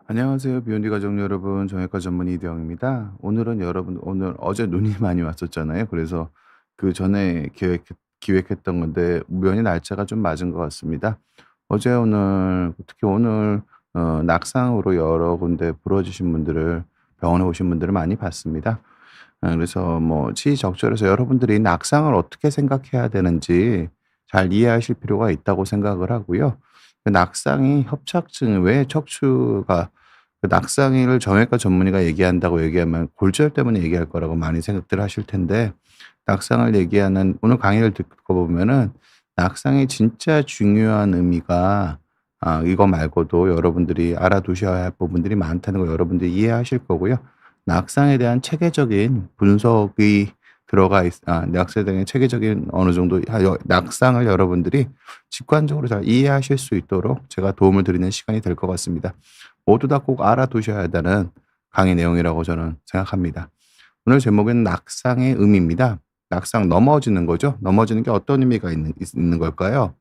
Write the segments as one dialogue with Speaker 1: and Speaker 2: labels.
Speaker 1: 안녕하세요. 비욘디 가족 여러분. 정형외과 전문의 이대영입니다. 오늘은 여러분 어제 눈이 많이 왔었잖아요. 그래서 그전에 기획했던 건데 우연히 날짜가 좀 맞은 것 같습니다. 어제 오늘 특히 오늘 낙상으로 여러 군데 부러지신 분들을 병원에 오신 분들을 많이 봤습니다. 그래서 뭐 시의적절해서 여러분들이 낙상을 어떻게 생각해야 되는지 잘 이해하실 필요가 있다고 생각을 하고요. 그 낙상이 협착증 왜 척추가 낙상을 정형외과 전문의가 얘기한다고 얘기하면 골절 때문에 얘기할 거라고 많이 생각들 하실 텐데 낙상을 얘기하는 오늘 강의를 듣고 보면은 낙상의 진짜 중요한 의미가 이거 말고도 여러분들이 알아두셔야 할 부분들이 많다는 거 여러분들이 이해하실 거고요. 낙상에 대한 체계적인 분석이 낙상에 대한 체계적인 어느 정도 낙상을 여러분들이 직관적으로 잘 이해하실 수 있도록 제가 도움을 드리는 시간이 될 것 같습니다. 모두 다 꼭 알아두셔야 되는 강의 내용이라고 저는 생각합니다. 오늘 제목은 낙상의 의미입니다. 낙상 넘어지는 거죠. 넘어지는 게 어떤 의미가 있는 걸까요?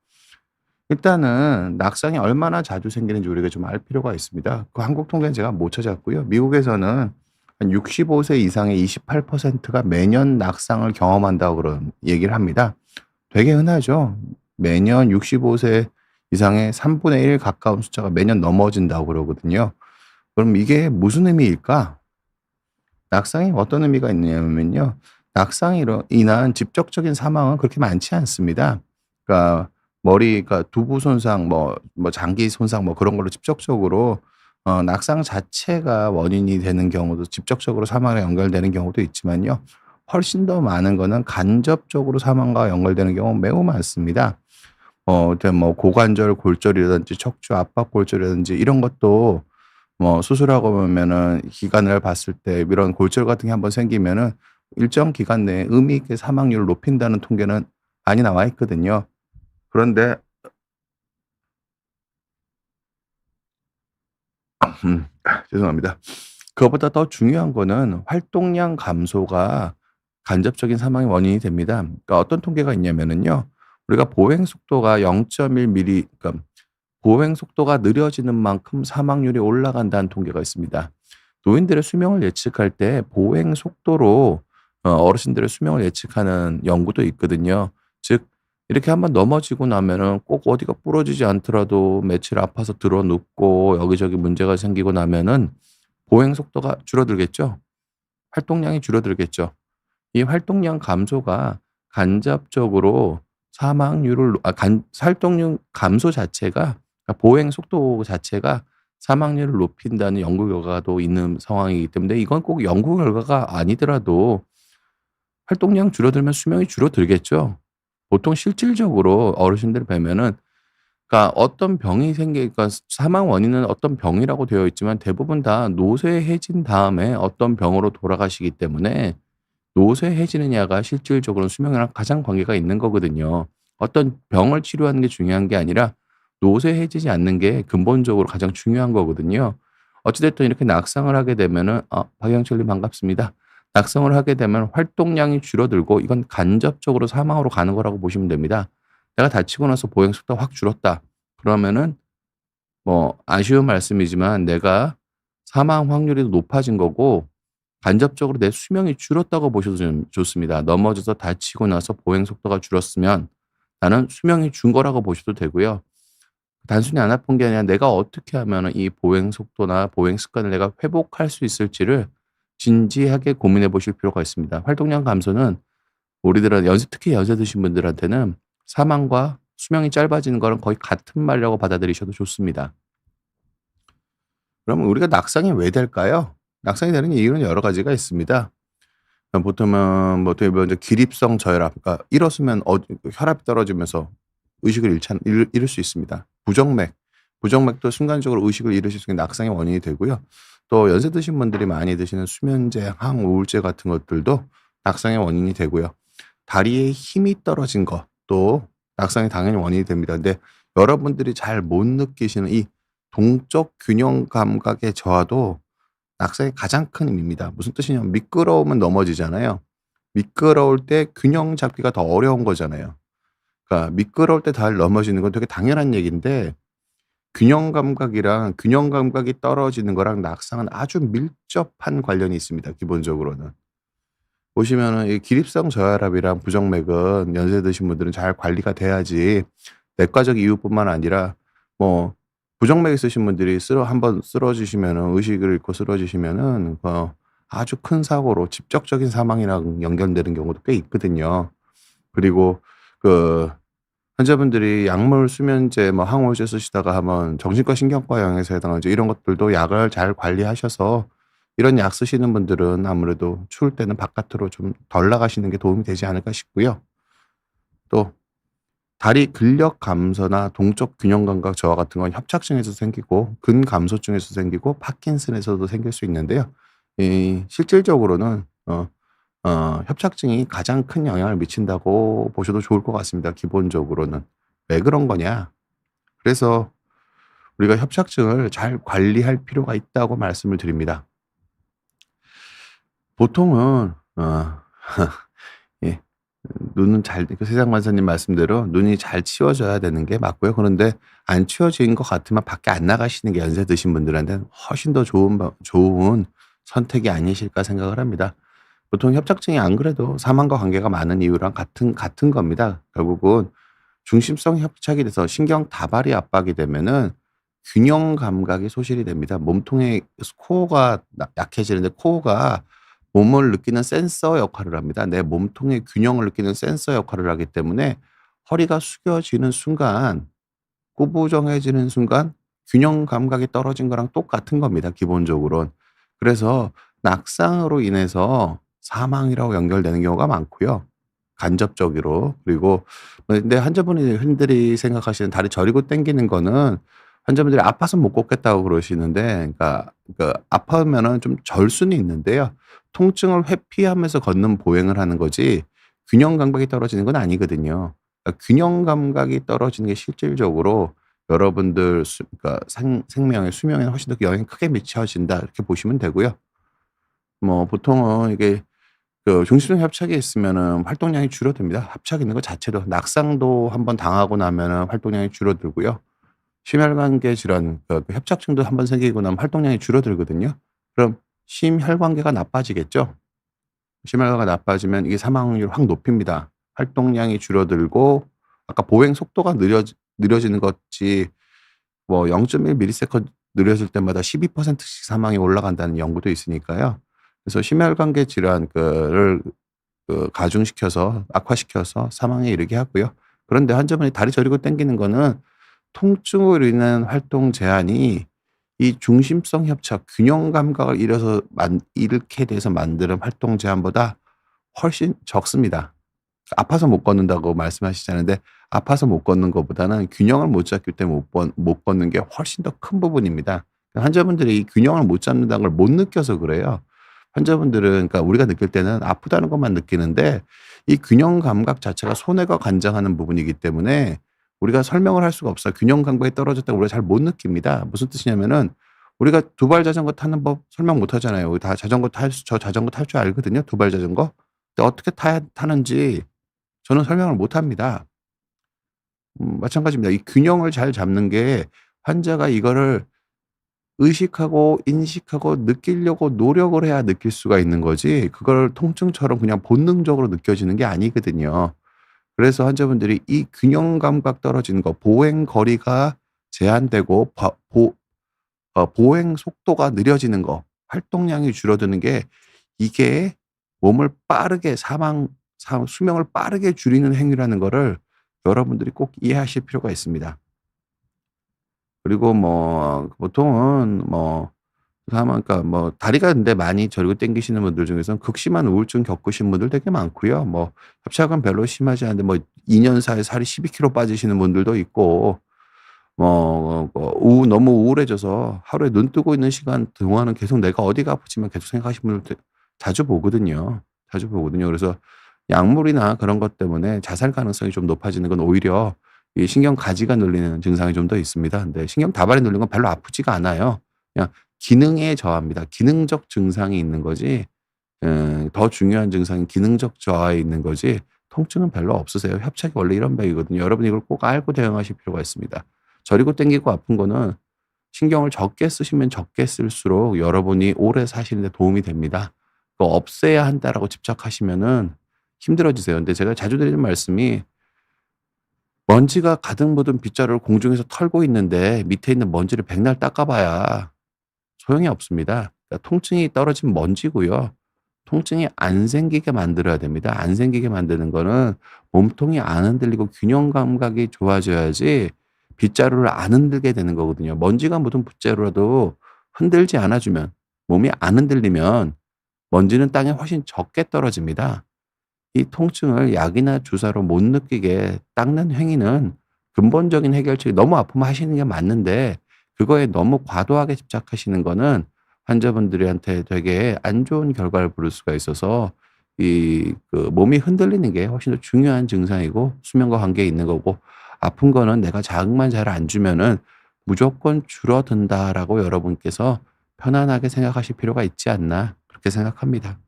Speaker 1: 일단은 낙상이 얼마나 자주 생기는지 우리가 좀 알 필요가 있습니다. 그 한국 통계는 제가 못 찾았고요. 미국에서는 한 65세 이상의 28%가 매년 낙상을 경험한다고 그런 얘기를 합니다. 되게 흔하죠. 매년 65세 이상의 3분의 1 가까운 숫자가 매년 넘어진다고 그러거든요. 그럼 이게 무슨 의미일까? 낙상이 어떤 의미가 있냐면요. 낙상으로 인한 직접적인 사망은 그렇게 많지 않습니다. 그러니까 그러니까 두부 손상 뭐 장기 손상 뭐 그런 걸로 직접적으로 낙상 자체가 원인이 되는 경우도 직접적으로 사망에 연결되는 경우도 있지만요. 훨씬 더 많은 거는 간접적으로 사망과 연결되는 경우가 매우 많습니다. 일단 뭐 고관절 골절이라든지 척추 압박 골절이라든지 이런 것도 뭐 수술하고 보면은 기간을 봤을 때 이런 골절 같은 게 한번 생기면은 일정 기간 내에 의미 있게 사망률을 높인다는 통계는 많이 나와 있거든요. 그런데 죄송합니다. 그것보다 더 중요한 거는 활동량 감소가 간접적인 사망의 원인이 됩니다. 그러니까 어떤 통계가 있냐면은요. 우리가 보행 속도가 0.1 미리 그러니까 보행 속도가 느려지는 만큼 사망률이 올라간다는 통계가 있습니다. 노인들의 수명을 예측할 때 보행 속도로 어르신들의 수명을 예측하는 연구도 있거든요. 즉 이렇게 한번 넘어지고 나면은 꼭 어디가 부러지지 않더라도 며칠 아파서 드러 눕고 여기저기 문제가 생기고 나면은 보행 속도가 줄어들겠죠. 활동량이 줄어들겠죠. 이 활동량 감소가 간접적으로 사망률을 활동량 감소 자체가 보행 속도 자체가 사망률을 높인다는 연구 결과도 있는 상황이기 때문에 이건 꼭 연구 결과가 아니더라도 활동량 줄어들면 수명이 줄어들겠죠. 보통 실질적으로 어르신들 뵈면은 그러니까 어떤 병이 그러니까 사망 원인은 어떤 병이라고 되어 있지만 대부분 다 노쇠해진 다음에 어떤 병으로 돌아가시기 때문에 노쇠해지느냐가 실질적으로는 수명이랑 가장 관계가 있는 거거든요. 어떤 병을 치료하는 게 중요한 게 아니라 노쇠해지지 않는 게 근본적으로 가장 중요한 거거든요. 어찌 됐든 이렇게 낙상을 하게 되면은 박영철 님 반갑습니다. 낙성을 하게 되면 활동량이 줄어들고 이건 간접적으로 사망으로 가는 거라고 보시면 됩니다. 내가 다치고 나서 보행 속도가 확 줄었다. 그러면은 뭐 아쉬운 말씀이지만 내가 사망 확률이 높아진 거고 간접적으로 내 수명이 줄었다고 보셔도 좀 좋습니다. 넘어져서 다치고 나서 보행 속도가 줄었으면 나는 수명이 준 거라고 보셔도 되고요. 단순히 안 아픈 게 아니라 내가 어떻게 하면은 이 보행 속도나 보행 습관을 내가 회복할 수 있을지를 진지하게 고민해 보실 필요가 있습니다. 활동량 감소는 우리들은 특히 연세 드신 분들한테는 사망과 수명이 짧아지는 거랑 거의 같은 말이라고 받아들이셔도 좋습니다. 그러면 우리가 낙상이 왜 될까요? 낙상이 되는 이유는 여러 가지가 있습니다. 보통은 뭐 어떻게 보면 이제 기립성 저혈압 그러니까 일어서면 혈압이 떨어지면서 의식을 잃을 수 있습니다. 부정맥도 순간적으로 의식을 잃으실 수 있는 낙상의 원인이 되고요. 또 연세 드신 분들이 많이 드시는 수면제, 항우울제 같은 것들도 낙상의 원인이 되고요. 다리에 힘이 떨어진 것도 낙상이 당연히 원인이 됩니다. 근데 여러분들이 잘 못 느끼시는 이 동적 균형 감각의 저하도 낙상의 가장 큰 의미입니다. 무슨 뜻이냐면 미끄러우면 넘어지잖아요. 미끄러울 때 균형 잡기가 더 어려운 거잖아요. 그러니까 미끄러울 때 잘 넘어지는 건 되게 당연한 얘기인데 균형 감각이랑 균형 감각이 떨어지는 거랑 낙상은 아주 밀접한 관련이 있습니다, 기본적으로는. 보시면은 이 기립성 저혈압이랑 부정맥은 연세 드신 분들은 잘 관리가 돼야지 내과적 이유뿐만 아니라 뭐 부정맥 있으신 분들이 한번 쓰러지시면은 의식을 잃고 쓰러지시면은 아주 큰 사고로 직접적인 사망이랑 연결되는 경우도 꽤 있거든요. 그리고 그 환자분들이 약물, 수면제, 뭐 항우울제 쓰시다가 하면 정신과 신경과 영양에서 해당하죠. 이런 것들도 약을 잘 관리하셔서 이런 약 쓰시는 분들은 아무래도 추울 때는 바깥으로 좀 덜 나가시는 게 도움이 되지 않을까 싶고요. 또 다리 근력 감소나 동적 균형 감각 저하 같은 건 협착증에서 생기고 근감소증에서 생기고 파킨슨에서도 생길 수 있는데요. 이 실질적으로는 협착증이 가장 큰 영향을 미친다고 보셔도 좋을 것 같습니다, 기본적으로는. 왜 그런 거냐? 그래서 우리가 협착증을 잘 관리할 필요가 있다고 말씀을 드립니다. 보통은 예. 눈은 잘 세상 만사님 말씀대로 눈이 잘 치워져야 되는 게 맞고요. 그런데 안 치워진 것 같으면 밖에 안 나가시는 게 연세 드신 분들한테는 훨씬 더 좋은 선택이 아니실까 생각을 합니다. 보통 협착증이 안 그래도 사망과 관계가 많은 이유랑 같은 겁니다. 결국은 중심성 협착이 돼서 신경 다발이 압박이 되면은 균형 감각이 소실이 됩니다. 몸통의 코어가 약해지는데 코어가 몸을 느끼는 센서 역할을 합니다. 내 몸통의 균형을 느끼는 센서 역할을 하기 때문에 허리가 숙여지는 순간, 구부정해지는 순간 균형 감각이 떨어진 거랑 똑같은 겁니다, 기본적으로는. 그래서 낙상으로 인해서 사망이라고 연결되는 경우가 많고요, 간접적으로. 그리고 근데 환자분이 흔들이 생각하시는 다리 저리고 당기는 거는 환자분들이 아파서 못 걷겠다고 그러시는데, 아파하면은 좀 절 수는 있는데요. 통증을 회피하면서 걷는 보행을 하는 거지 균형 감각이 떨어지는 건 아니거든요. 균형 감각이 떨어지는 게 실질적으로 여러분들 생명의 수명에 훨씬 더 영향이 크게 미쳐진다, 이렇게 보시면 되고요. 뭐 보통은 이게 중심성 협착이 있으면은 활동량이 줄어듭니다. 협착이 있는 것 자체도. 낙상도 한번 당하고 나면은 활동량이 줄어들고요. 심혈관계 질환, 협착증도 한번 생기고 나면 활동량이 줄어들거든요. 그럼 심혈관계가 나빠지겠죠. 심혈관계가 나빠지면 이게 사망 확률을 확 높입니다. 활동량이 줄어들고 아까 보행 속도가 느려지는 것이 뭐 0.1 밀리세컨드 느려질 때마다 12%씩 사망이 올라간다는 연구도 있으니까요. 그래서 심혈관계 질환 를 가중시켜서 악화시켜서 사망에 이르게 하고요. 그런데 환자분이 다리 저리고 당기는 거는 통증으로 인한 활동 제한이 이 중심성 협착, 균형 감각을 잃게 돼서 만드는 활동 제한보다 훨씬 적습니다. 아파서 못 걷는다고 말씀하시잖는데 아파서 못 걷는 것보다는 균형을 못 잡기 때문에 못 걷는 게 훨씬 더 큰 부분입니다. 환자분들이 이 균형을 못 잡는다는 걸 못 느껴서 그래요. 환자분들은, 우리가 느낄 때는 아프다는 것만 느끼는데 이 균형 감각 자체가 손해가 관장하는 부분이기 때문에 우리가 설명을 할 수가 없어요. 균형 감각이 떨어졌다고 우리가 잘 못 느낍니다. 무슨 뜻이냐면은 우리가 두발 자전거 타는 법 설명 못 하잖아요. 우리 다 저 자전거 탈 줄 알거든요, 두발 자전거. 근데 어떻게 타는지 저는 설명을 못 합니다. 마찬가지입니다. 이 균형을 잘 잡는 게 환자가 이거를 의식하고 인식하고 느끼려고 노력을 해야 느낄 수가 있는 거지 그걸 통증처럼 그냥 본능적으로 느껴지는 게 아니거든요. 그래서 환자분들이 이 균형 감각 떨어지는 거, 보행 거리가 제한되고 보행 속도가 느려지는 거, 활동량이 줄어드는 게 이게 몸을 빠르게 수명을 빠르게 줄이는 행위라는 거를 여러분들이 꼭 이해하실 필요가 있습니다. 그리고 뭐 보통은 뭐 다리가 근데 많이 저리고 당기시는 분들 중에서는 극심한 우울증 겪으신 분들 되게 많고요. 뭐 협착은 별로 심하지 않은데 뭐 2년 사이에 살이 12kg 빠지시는 분들도 있고, 너무 우울해져서 하루에 눈 뜨고 있는 시간 동안은 계속 내가 어디가 아프지만 계속 생각하시는 분들 자주 보거든요. 자주 보거든요. 그래서 약물이나 그런 것 때문에 자살 가능성이 좀 높아지는 건 오히려 이 신경 가지가 눌리는 증상이 좀 더 있습니다. 근데 신경 다발이 눌린 건 별로 아프지가 않아요. 그냥 기능의 저하입니다. 기능적 증상이 있는 거지, 더 중요한 증상은 기능적 저하에 있는 거지 통증은 별로 없으세요. 협착이 원래 이런 병이거든요. 여러분이 이걸 꼭 알고 대응하실 필요가 있습니다. 저리고 당기고 아픈 거는 신경을 적게 쓰시면 적게 쓸수록 여러분이 오래 사시는 데 도움이 됩니다. 그거 없애야 한다라고 집착하시면은 힘들어지세요. 근데 제가 자주 드리는 말씀이 먼지가 가득 묻은 빗자루를 공중에서 털고 있는데 밑에 있는 먼지를 백날 닦아 봐야 소용이 없습니다. 그러니까 통증이 떨어진 먼지고요. 통증이 안 생기게 만들어야 됩니다. 안 생기게 만드는 거는 몸통이 안 흔들리고 균형 감각이 좋아져야지 빗자루를 안 흔들게 되는 거거든요. 먼지가 묻은 빗자루라도 흔들지 않아 주면, 몸이 안 흔들리면 먼지는 땅에 훨씬 적게 떨어집니다. 이 통증을 약이나 주사로 못 느끼게 닦는 행위는 근본적인 해결책이, 너무 아프면 하시는 게 맞는데 그거에 너무 과도하게 집착하시는 거는 환자분들한테 되게 안 좋은 결과를 부를 수가 있어서 몸이 흔들리는 게 훨씬 더 중요한 증상이고 수면과 관계 있는 거고, 아픈 거는 내가 자극만 잘 안 주면은 무조건 줄어든다라고 여러분께서 편안하게 생각하실 필요가 있지 않나 그렇게 생각합니다.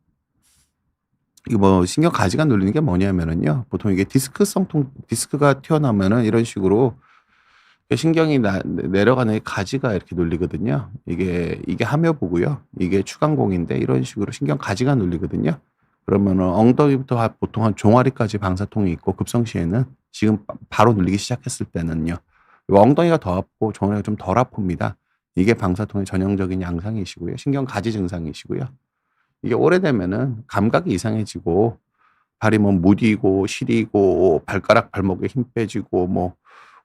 Speaker 1: 이게 뭐 신경 가지가 눌리는 게 뭐냐면은요. 보통 이게 디스크가 튀어나오면은 이런 식으로 신경이 내려가는 가지가 이렇게 눌리거든요. 이게 하묘부고요. 이게 추간공인데 이런 식으로 신경 가지가 눌리거든요. 그러면은 엉덩이부터 보통 한 종아리까지 방사통이 있고, 급성시에는 지금 바로 눌리기 시작했을 때는요. 엉덩이가 더 아프고 종아리가 좀 덜 아픕니다. 이게 방사통의 전형적인 양상이시고요. 신경 가지 증상이시고요. 이게 오래되면은 감각이 이상해지고 발이 뭐 무디고 시리고 발목에 힘 빼지고 뭐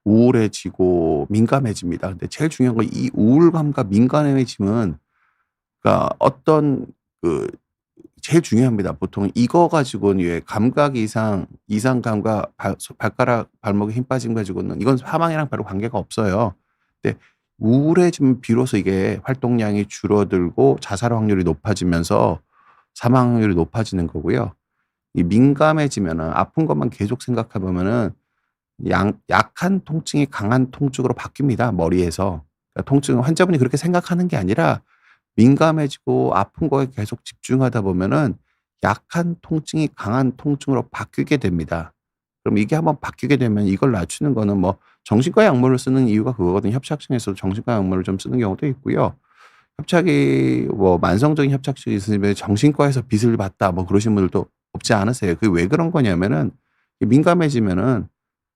Speaker 1: 우울해지고 민감해집니다. 근데 제일 중요한 건 이 우울감과 민감해짐은, 그러니까 어떤 그 제일 중요합니다. 보통 이거 가지고는, 왜 감각 이상감과 발가락 발목에 힘 빠짐 가지고는 이건 사망이랑 별로 관계가 없어요. 근데 우울해지면 비로소 이게 활동량이 줄어들고 자살 확률이 높아지면서 사망 확률이 높아지는 거고요. 이 민감해지면은 아픈 것만 계속 생각해 보면은 약한 통증이 강한 통증으로 바뀝니다, 머리에서. 그러니까 통증은 환자분이 그렇게 생각하는 게 아니라 민감해지고 아픈 거에 계속 집중하다 보면은 약한 통증이 강한 통증으로 바뀌게 됩니다. 그럼 이게 한번 바뀌게 되면 이걸 낮추는 거는 뭐 정신과 약물을 쓰는 이유가 그거거든요. 협착증에서도 정신과 약물을 좀 쓰는 경우도 있고요. 협착이 뭐 만성적인 협착증이 있으면 정신과에서 빚을 봤다 뭐 그러신 분들도 없지 않으세요. 그게 왜 그런 거냐면은 민감해지면은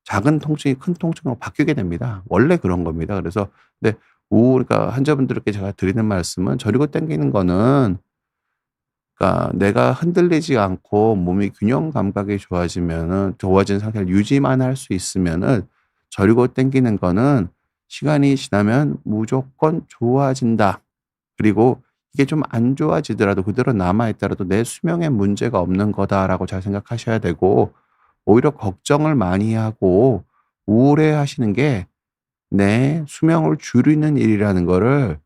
Speaker 1: 작은 통증이 큰 통증으로 바뀌게 됩니다. 원래 그런 겁니다. 그래서 근데 그러니까 환자분들께 제가 드리는 말씀은, 저리고 당기는 거는 그러니까 내가 흔들리지 않고 몸이 균형 감각이 좋아진 상태를 유지만 할 수 있으면은 저리고 당기는 거는 시간이 지나면 무조건 좋아진다. 그리고 이게 좀 안 좋아지더라도 그대로 남아 있더라도 '내 수명에 문제가 없는 거다.'라고 잘 생각하셔야 되고, 오히려 걱정을 많이 하고 우울해하시는 게 내 수명을 줄이는 일이라는 거를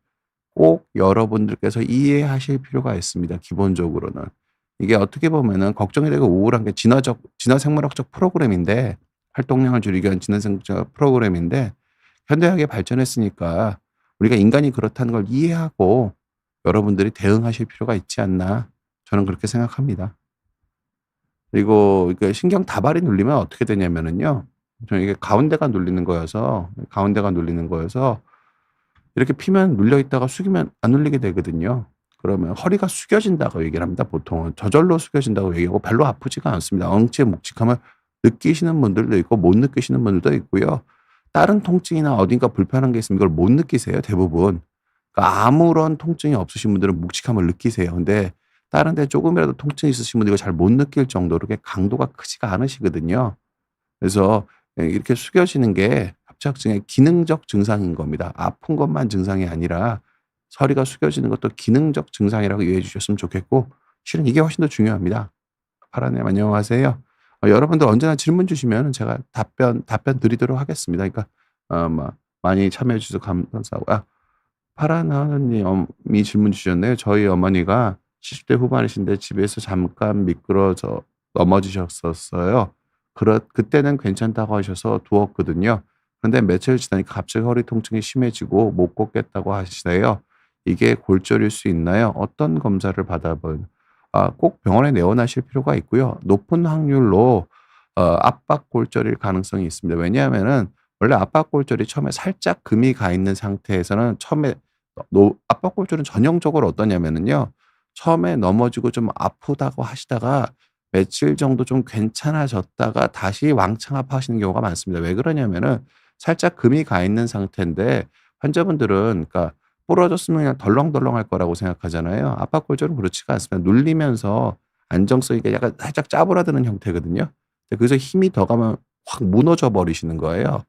Speaker 1: 꼭 여러분들께서 이해하실 필요가 있습니다, 기본적으로는. 이게 어떻게 보면은 걱정이 되고 우울한 게 진화생물학적 프로그램인데, 활동량을 줄이기 위한 진화생물학 프로그램인데, 현대학이 발전했으니까 우리가 인간이 그렇다는 걸 이해하고 여러분들이 대응하실 필요가 있지 않나, 저는 그렇게 생각합니다. 그리고 이게 신경 다발이 눌리면 어떻게 되냐면은요. 저는 이게 가운데가 눌리는 거여서 이렇게 피면 눌려 있다가 숙이면 안 눌리게 되거든요. 그러면 허리가 숙여진다고 얘기를 합니다, 보통은. 저절로 숙여진다고 얘기하고 별로 아프지가 않습니다. 엉치의 묵직함을 느끼시는 분들도 있고 못 느끼시는 분들도 있고요. 다른 통증이나 어딘가 불편한 게 있으면 이걸 못 느끼세요, 대부분. 그러니까 아무런 통증이 없으신 분들은 묵직함을 느끼세요. 근데 다른 데 조금이라도 통증이 있으신 분들은 이걸 잘 못 느낄 정도로 그렇게 강도가 크지가 않으시거든요. 그래서 이렇게 숙여지는 게 협착증의 기능적 증상인 겁니다. 아픈 것만 증상이 아니라 허리가 숙여지는 것도 기능적 증상이라고 이해해 주셨으면 좋겠고, 실은 이게 훨씬 더 중요합니다. 파라님 안녕하세요. 여러분들 언제나 질문 주시면 제가 답변 드리도록 하겠습니다. 그러니까 많이 참여해 주셔서 감사하고, 파라나님이 질문 주셨네요. 저희 어머니가 70대 후반이신데 집에서 잠깐 미끄러져 넘어지셨었어요. 그때는 괜찮다고 하셔서 두었거든요. 그런데 며칠 지나니까 갑자기 허리 통증이 심해지고 못 걷겠다고 하시네요. 이게 골절일 수 있나요? 어떤 검사를 꼭 병원에 내원하실 필요가 있고요. 높은 확률로 압박 골절일 가능성이 있습니다. 왜냐하면은 원래 압박골절이 처음에 살짝 금이 가 있는 상태에서는 처음에 압박골절은 전형적으로 어떠냐면은요. 처음에 넘어지고 좀 아프다고 하시다가 며칠 정도 좀 괜찮아졌다가 다시 왕창 아파하시는 경우가 많습니다. 왜 그러냐면은 살짝 금이 가 있는 상태인데 환자분들은 그러니까 부러졌으면 그냥 덜렁덜렁할 거라고 생각하잖아요. 압박골절은 그렇지가 않습니다. 눌리면서 안정성이 약간 살짝 짜부라드는 형태거든요. 근데 거기서 힘이 더 가면 확 무너져 버리시는 거예요.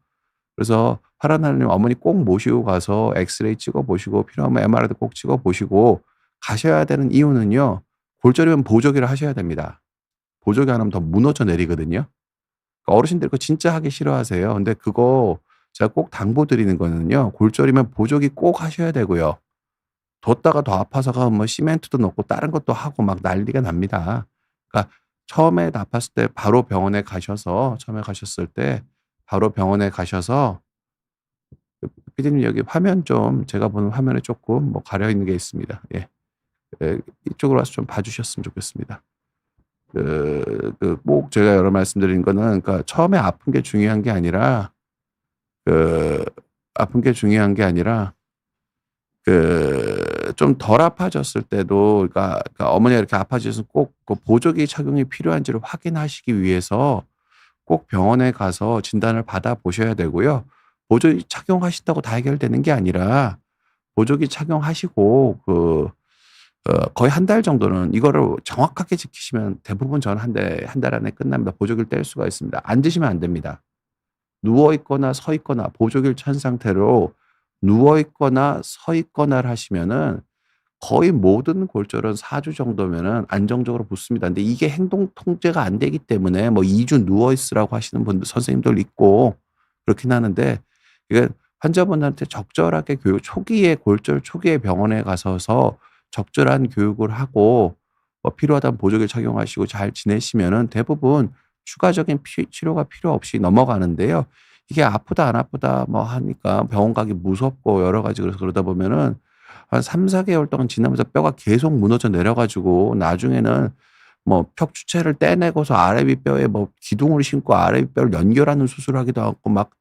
Speaker 1: 그래서 파라나님 어머니 꼭 모시고 가서 엑스레이 찍어 보시고 필요하면 MRI도 꼭 찍어 보시고 가셔야 되는 이유는요. 골절이면 보조기를 하셔야 됩니다. 보조기 안 하면 더 무너져 내리거든요. 그러니까 어르신들 그거 진짜 하기 싫어하세요. 근데 그거 제가 꼭 당부드리는 거는요. 골절이면 보조기 꼭 하셔야 되고요. 뒀다가 더 아파서가 뭐 시멘트도 넣고 다른 것도 하고 막 난리가 납니다. 그러니까 처음에 아팠을 때 바로 병원에 가셔서 처음에 가셨을 때 바로 병원에 가셔서 피디님 여기 화면 좀 제가 보는 화면에 조금 뭐 가려 있는 게 있습니다. 예. 이쪽으로 와서 좀 봐 주셨으면 좋겠습니다. 꼭 제가 여러 말씀드리는 거는 그러니까 처음에 아픈 게 중요한 게 아니라 그 아픈 게 중요한 게 아니라 좀 덜 아파졌을 때도 그러니까 어머니가 이렇게 아파지셔서 꼭 그 보조기 착용이 필요한지를 확인하시기 위해서 꼭 병원에 가서 진단을 받아 보셔야 되고요. 보조기 착용하신다고 다 해결되는 게 아니라 보조기 착용하시고 거의 한 달 정도는 이거를 정확하게 지키시면 대부분 저는 한 달 안에 끝납니다. 보조기를 뗄 수가 있습니다. 앉으시면 안 됩니다. 누워 있거나 서 있거나 보조기를 찬 상태로 누워 있거나 서 있거나를 하시면은 거의 모든 골절은 4주 정도면은 안정적으로 붙습니다. 근데 이게 행동 통제가 안 되기 때문에 뭐 2주 누워 있으라고 하시는 분들 선생님들 있고 그렇긴 하는데 이게 환자분한테 적절하게 초기에 골절 초기에 병원에 가셔서 적절한 교육을 하고 필요하다면 보조기를 착용하시고 잘 지내시면은 대부분 추가적인 치료가 필요 없이 넘어가는데요. 이게 아프다 안 아프다 뭐 하니까 병원 가기 무섭고 여러 가지 그래서 그러다 보면은 한 3-4 개월 동안 지나면서 뼈가 계속 무너져 내려 가지고 나중에는 뭐 척추체를 떼내고서 아래윗뼈에 뭐 기둥을 심고 아래윗뼈를 연결하는 수술을 하기도 하고 막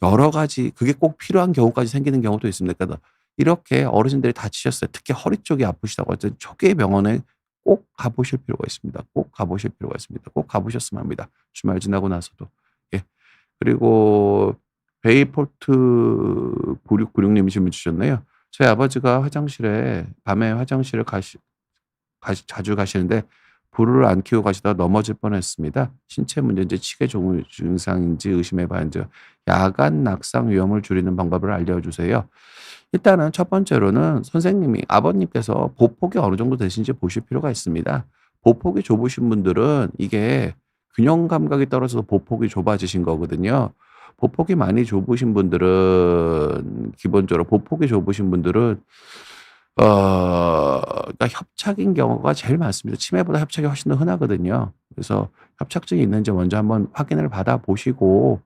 Speaker 1: 여러 가지 그게 꼭 필요한 경우까지 생기는 경우도 있습니다. 그러니까 이렇게 어르신들이 다치셨어요. 특히 허리 쪽이 아프시다고 할 때 초기에 병원에 꼭 가 보실 필요가 있습니다. 꼭 가 보실 필요가 있습니다. 꼭 가 보셨으면 합니다. 주말 지나고 나서도. 예. 그리고 베이포트 9696 님이 질문 주셨네요. 저희 아버지가 화장실에 밤에 화장실을 자주 가시는데 불을 안 켜고 가시다가 넘어질 뻔했습니다. 신체 문제인지 치계 증상인지 의심해 봤는데요. 야간 낙상 위험을 줄이는 방법을 알려주세요. 일단은 첫 번째로는 선생님이 아버님께서 보폭이 어느 정도 되신지 보실 필요가 있습니다. 보폭이 좁으신 분들은 이게 균형 감각이 떨어져서 보폭이 좁아지신 거거든요. 보폭이 많이 좁으신 분들은 기본적으로 보폭이 좁으신 분들은 그러니까 협착인 경우가 제일 많습니다. 치매보다 협착이 훨씬 더 흔하거든요. 그래서 협착증이 있는지 먼저 한번 확인을 받아 보시고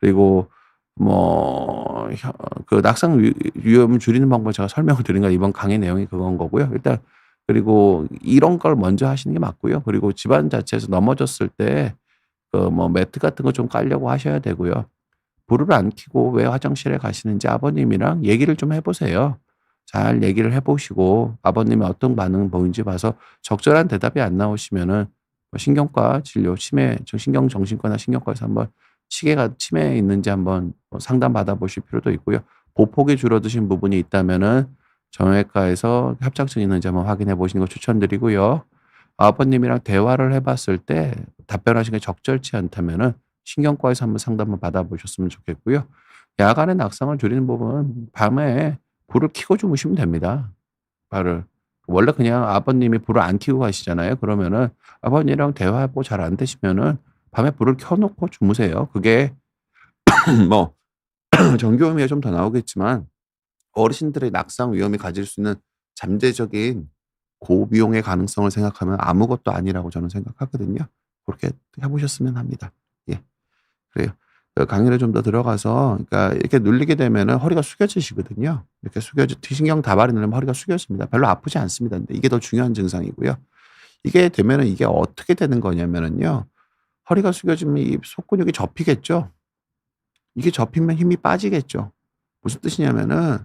Speaker 1: 그리고 뭐 낙상 위험을 줄이는 방법을 제가 설명을 드린 건 이번 강의 내용이 그건 거고요. 일단 그리고 이런 걸 먼저 하시는 게 맞고요. 그리고 집안 자체에서 넘어졌을 때 뭐 매트 같은 거 좀 깔려고 하셔야 되고요. 불을 안 켜고 왜 화장실에 가시는지 아버님이랑 얘기를 좀 해 보세요. 잘 얘기를 해 보시고 아버님이 어떤 반응 보이는지 봐서 적절한 대답이 안 나오시면은 신경과 진료 신경정신과나 신경과에서 한번 치매가 치매에 있는지 한번 상담 받아 보실 필요도 있고요. 보폭이 줄어드신 부분이 있다면은 정형외과에서 협착증이 있는지 한번 확인해 보시는 거 추천드리고요. 아버님이랑 대화를 해 봤을 때 답변하시는 게 적절치 않다면은 신경과에서 한번 상담을 받아 보셨으면 좋겠고요. 야간에 낙상을 줄이는 부분은 밤에 불을 켜고 주무시면 됩니다. 발을. 원래 그냥 아버님이 불을 안 켜고 가시잖아요. 그러면은 아버님이랑 대화하고 잘 안 되시면은 밤에 불을 켜 놓고 주무세요. 그게 뭐 전교 의미가 좀 더 나오겠지만 어르신들의 낙상 위험이 가질 수 있는 잠재적인 고비용의 가능성을 생각하면 아무것도 아니라고 저는 생각하거든요. 그렇게 해 보셨으면 합니다. 예. 그래요. 강의를 좀 더 들어가서 그러니까 이렇게 눌리게 되면은 허리가 숙여지시거든요. 이렇게 신경 다발이 누르면 허리가 숙여집니다. 별로 아프지 않습니다. 근데 이게 더 중요한 증상이고요. 이게 되면은 이게 어떻게 되는 거냐면은요. 허리가 숙여지면 이 속근육이 접히겠죠. 이게 접히면 힘이 빠지겠죠. 무슨 뜻이냐면은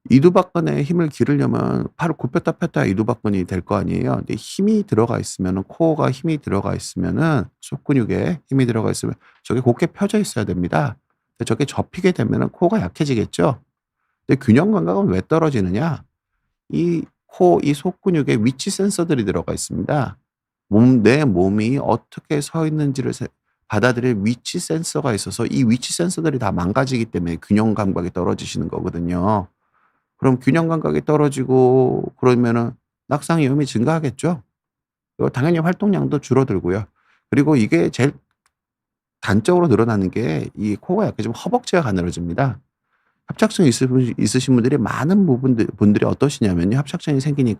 Speaker 1: 이두박근의 힘을 기르려면 팔을 굽혔다 폈다 이두박근이 될 거 아니에요. 근데 힘이 들어가 있으면은 코어가 힘이 들어가 있으면은 속근육에 힘이 들어가 있으면 저게 곧게 펴져 있어야 됩니다. 근데 저게 접히게 되면은 코어가 약해지겠죠. 근데 균형 감각은 왜 떨어지느냐? 이 속근육에 위치 센서들이 들어가 있습니다. 내 몸이 어떻게 서 있는지를 받아들일 위치 센서가 있어서 이 위치 센서들이 다 망가지기 때문에 균형 감각이 떨어지시는 거거든요. 그럼 균형 감각이 떨어지고 그러면은 낙상 위험이 증가하겠죠. 그리고 당연히 활동량도 줄어들고요. 그리고 이게 제일 단적으로 늘어나는 게 이 코가 약해지면 허벅지가 가늘어집니다. 협착증이 있으신 분들이 많은 분들이 어떠시냐면요. 협착증이 생기기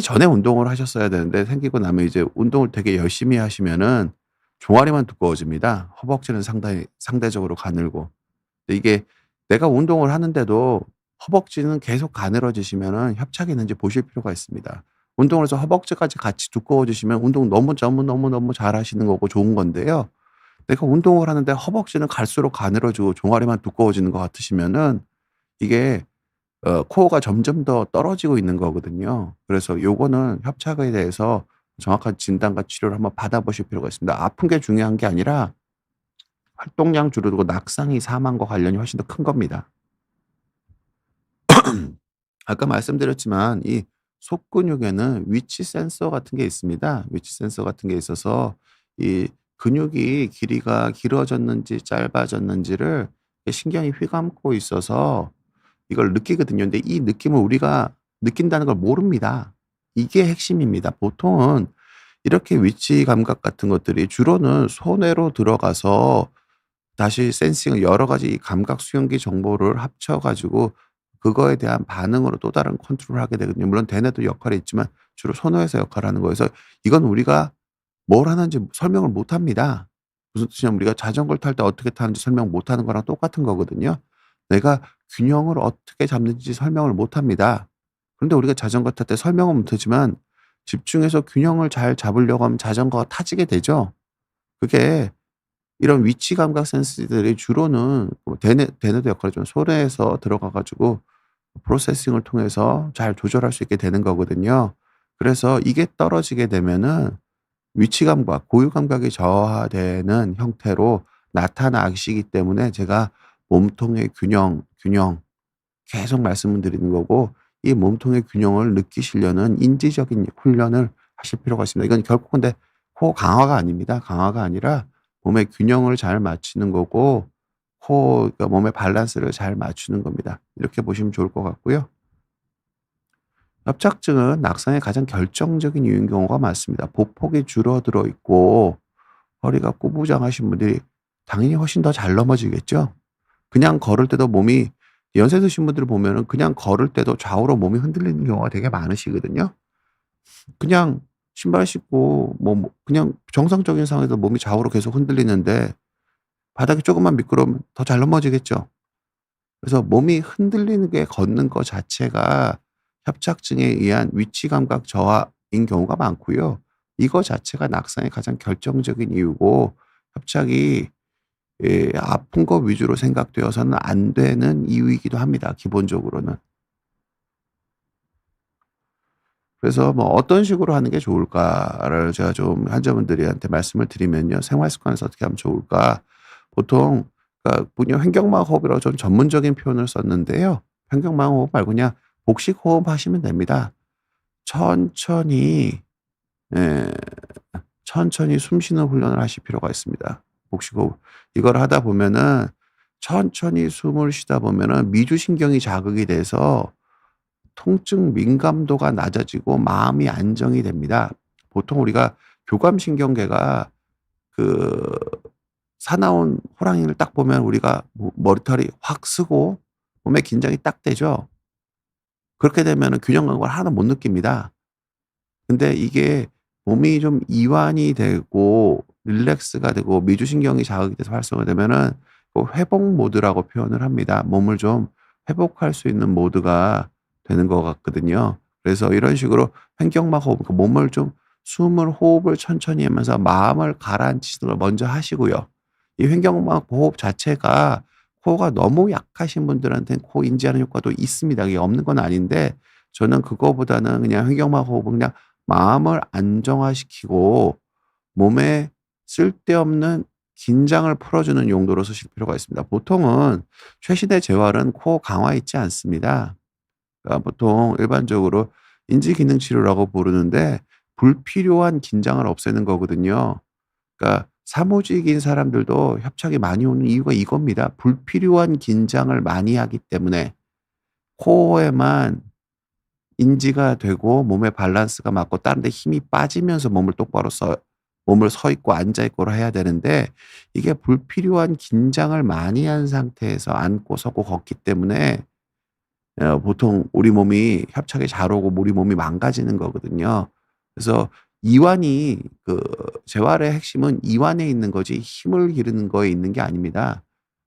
Speaker 1: 전에 운동을 하셨어야 되는데 생기고 나면 이제 운동을 되게 열심히 하시면은 종아리만 두꺼워집니다. 허벅지는 상당히 상대적으로 가늘고. 근데 이게 내가 운동을 하는데도 허벅지는 계속 가늘어지시면은 협착이 있는지 보실 필요가 있습니다. 운동을 해서 허벅지까지 같이 두꺼워지시면 운동 너무너무 잘하시는 거고 좋은 건데요. 내가 운동을 하는데 허벅지는 갈수록 가늘어지고 종아리만 두꺼워지는 것 같으시면은 이게 코어가 점점 더 떨어지고 있는 거거든요. 그래서 요거는 협착에 대해서 정확한 진단과 치료를 한번 받아보실 필요가 있습니다. 아픈 게 중요한 게 아니라 활동량 줄어들고 낙상이 사망과 관련이 훨씬 더 큰 겁니다. 아까 말씀드렸지만 이 속근육에는 위치 센서 같은 게 있습니다. 위치 센서 같은 게 있어서 이 근육이 길이가 길어졌는지 짧아졌는지를 신경이 휘감고 있어서 이걸 느끼거든요. 근데 이 느낌을 우리가 느낀다는 걸 모릅니다. 이게 핵심입니다. 보통은 이렇게 위치 감각 같은 것들이 주로는 손에로 들어가서 다시 센싱을 여러 가지 감각 수용기 정보를 합쳐 가지고 그거에 대한 반응으로 또 다른 컨트롤을 하게 되거든요. 물론 대뇌도 역할이 있지만 주로 손호에서 역할을 하는 거여서 이건 우리가 뭘 하는지 설명을 못 합니다. 무슨 뜻이냐면 우리가 자전거를 탈 때 어떻게 타는지 설명 못 하는 거랑 똑같은 거거든요. 내가 균형을 어떻게 잡는지 설명을 못 합니다. 그런데 우리가 자전거 탈 때 설명은 못 하지만 집중해서 균형을 잘 잡으려고 하면 자전거가 타지게 되죠. 그게 이런 위치 감각 센서들이 주로는 뭐 대뇌도 역할을 좀 손에서 들어가 가지고 프로세싱을 통해서 잘 조절할 수 있게 되는 거거든요. 그래서 이게 떨어지게 되면은 위치 감각, 고유 감각이 저하되는 형태로 나타나시기 때문에 제가 몸통의 균형 계속 말씀을 드리는 거고 이 몸통의 균형을 느끼시려는 인지적인 훈련을 하실 필요가 있습니다. 이건 결코 근데 강화가 아닙니다. 강화가 아니라 몸의 균형을 잘 맞추는 거고 그러니까 몸의 밸런스를 잘 맞추는 겁니다. 이렇게 보시면 좋을 것 같고요. 협착증은 낙상의 가장 결정적인 이유인 경우가 많습니다. 보폭이 줄어들어 있고 허리가 꾸부장하신 분들이 당연히 훨씬 더 잘 넘어지겠죠. 그냥 걸을 때도 몸이 연세 드신 분들을 보면은 그냥 걸을 때도 좌우로 몸이 흔들리는 경우가 되게 많으시거든요. 그냥 신발 신고 그냥 정상적인 상황에서 몸이 좌우로 계속 흔들리는데 바닥이 조금만 미끄러우면 더 잘 넘어지겠죠. 그래서 몸이 흔들리는 게 걷는 거 자체가 협착증에 의한 위치 감각 저하인 경우가 많고요. 이거 자체가 낙상의 가장 결정적인 이유고 협착이 아픈 거 위주로 생각되어서는 안 되는 이유이기도 합니다, 기본적으로는. 그래서 뭐 어떤 식으로 하는 게 좋을까를 제가 좀 환자분들한테 말씀을 드리면요. 생활 습관에서 어떻게 하면 좋을까? 보통 그러니까 분이 횡격막 호흡이라고 좀 전문적인 표현을 썼는데요. 횡격막 호흡 말고 그냥 복식 호흡 하시면 됩니다. 천천히 예 천천히 숨 쉬는 훈련을 하실 필요가 있습니다. 복식 호흡. 이걸 하다 보면은 천천히 숨을 쉬다 보면은 미주신경이 자극이 돼서 통증 민감도가 낮아지고 마음이 안정이 됩니다. 보통 우리가 교감신경계가 그 사나운 호랑이를 딱 보면 우리가 머리털이 확 쓰고 몸에 긴장이 딱 되죠. 그렇게 되면은 균형 감각을 하나도 못 느낍니다. 근데 이게 몸이 좀 이완이 되고 릴렉스가 되고 미주신경이 자극이 돼서 활성화되면은 그 회복 모드라고 표현을 합니다. 몸을 좀 회복할 수 있는 모드가 되는 것 같거든요. 그래서 이런 식으로 횡격막 호흡, 그러니까 몸을 좀 호흡을 천천히 하면서 마음을 가라앉히는 걸 먼저 하시고요. 이 횡격막 호흡 자체가 코어가 너무 약하신 분들한테는 코 인지하는 효과도 있습니다. 이게 없는 건 아닌데 저는 그거보다는 그냥 횡격막 호흡은 그냥 마음을 안정화시키고 몸에 쓸데없는 긴장을 풀어주는 용도로 쓰실 필요가 있습니다. 보통은 최신의 재활은 코어 강화에 있지 않습니다. 그러니까 보통 일반적으로 인지기능 치료라고 부르는데 불필요한 긴장을 없애는 거거든요. 그러니까 사무직인 사람들도 협착이 많이 오는 이유가 이겁니다. 불필요한 긴장을 많이 하기 때문에 코어에만 인지가 되고 몸의 밸런스가 맞고 다른 데 힘이 빠지면서 몸을 서 있고 앉아 있고를 해야 되는데 이게 불필요한 긴장을 많이 한 상태에서 앉고 서고 걷기 때문에 보통 우리 몸이 협착이 잘 오고 우리 몸이 망가지는 거거든요. 그래서 이완이 재활의 핵심은 이완에 있는 거지 힘을 기르는 거에 있는 게 아닙니다.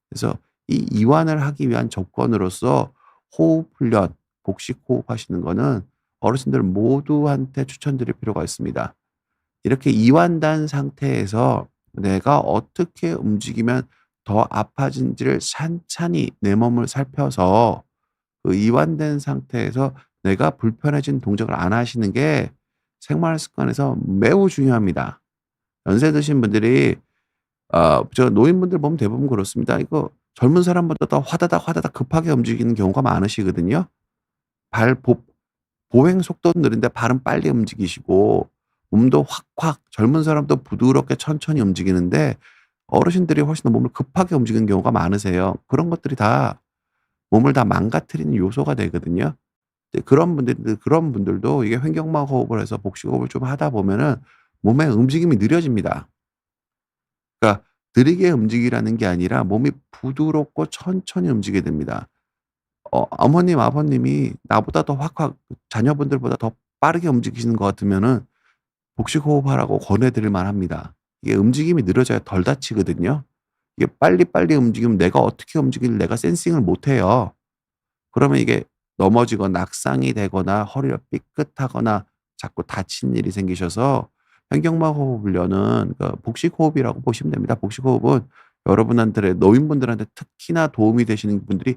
Speaker 1: 그래서 이 이완을 하기 위한 조건으로서 호흡 훈련, 복식 호흡하시는 거는 어르신들 모두한테 추천드릴 필요가 있습니다. 이렇게 이완된 상태에서 내가 어떻게 움직이면 더 아파진지를 찬찬히 내 몸을 살펴서 그 이완된 상태에서 내가 불편해진 동작을 안 하시는 게 생활 습관에서 매우 중요합니다. 연세 드신 분들이 저 노인분들 보면 대부분 그렇습니다. 이거 젊은 사람보다 더 화다닥 화다닥 급하게 움직이는 경우가 많으시거든요. 발 보 보행 속도는 느린데 발은 빨리 움직이시고 몸도 확확 젊은 사람도 부드럽게 천천히 움직이는데 어르신들이 훨씬 더 몸을 급하게 움직이는 경우가 많으세요. 그런 것들이 다 몸을 다 망가뜨리는 요소가 되거든요. 이제 그런 분들도 이게 횡격막 호흡을 해서 복식 호흡을 좀 하다 보면은 몸의 움직임이 느려집니다. 그러니까 느리게 움직이라는 게 아니라 몸이 부드럽고 천천히 움직이게 됩니다. 어머님, 아버님이 나보다 더 확확 자녀분들보다 더 빠르게 움직이시는 것 같으면은 복식 호흡하라고 권해 드릴 만합니다. 이게 움직임이 느려져야 덜 다치거든요. 이게 빨리빨리 움직이면 내가 어떻게 움직이는지 내가 센싱을 못 해요. 그러면 이게 넘어지거나 낙상이 되거나 허리가 삐끗하거나 자꾸 다치는 일이 생기셔서 횡격막 호흡 훈련은 복식 호흡이라고 보시면 됩니다. 복식 호흡은 여러분한테 노인분들한테 특히나 도움이 되시는 분들이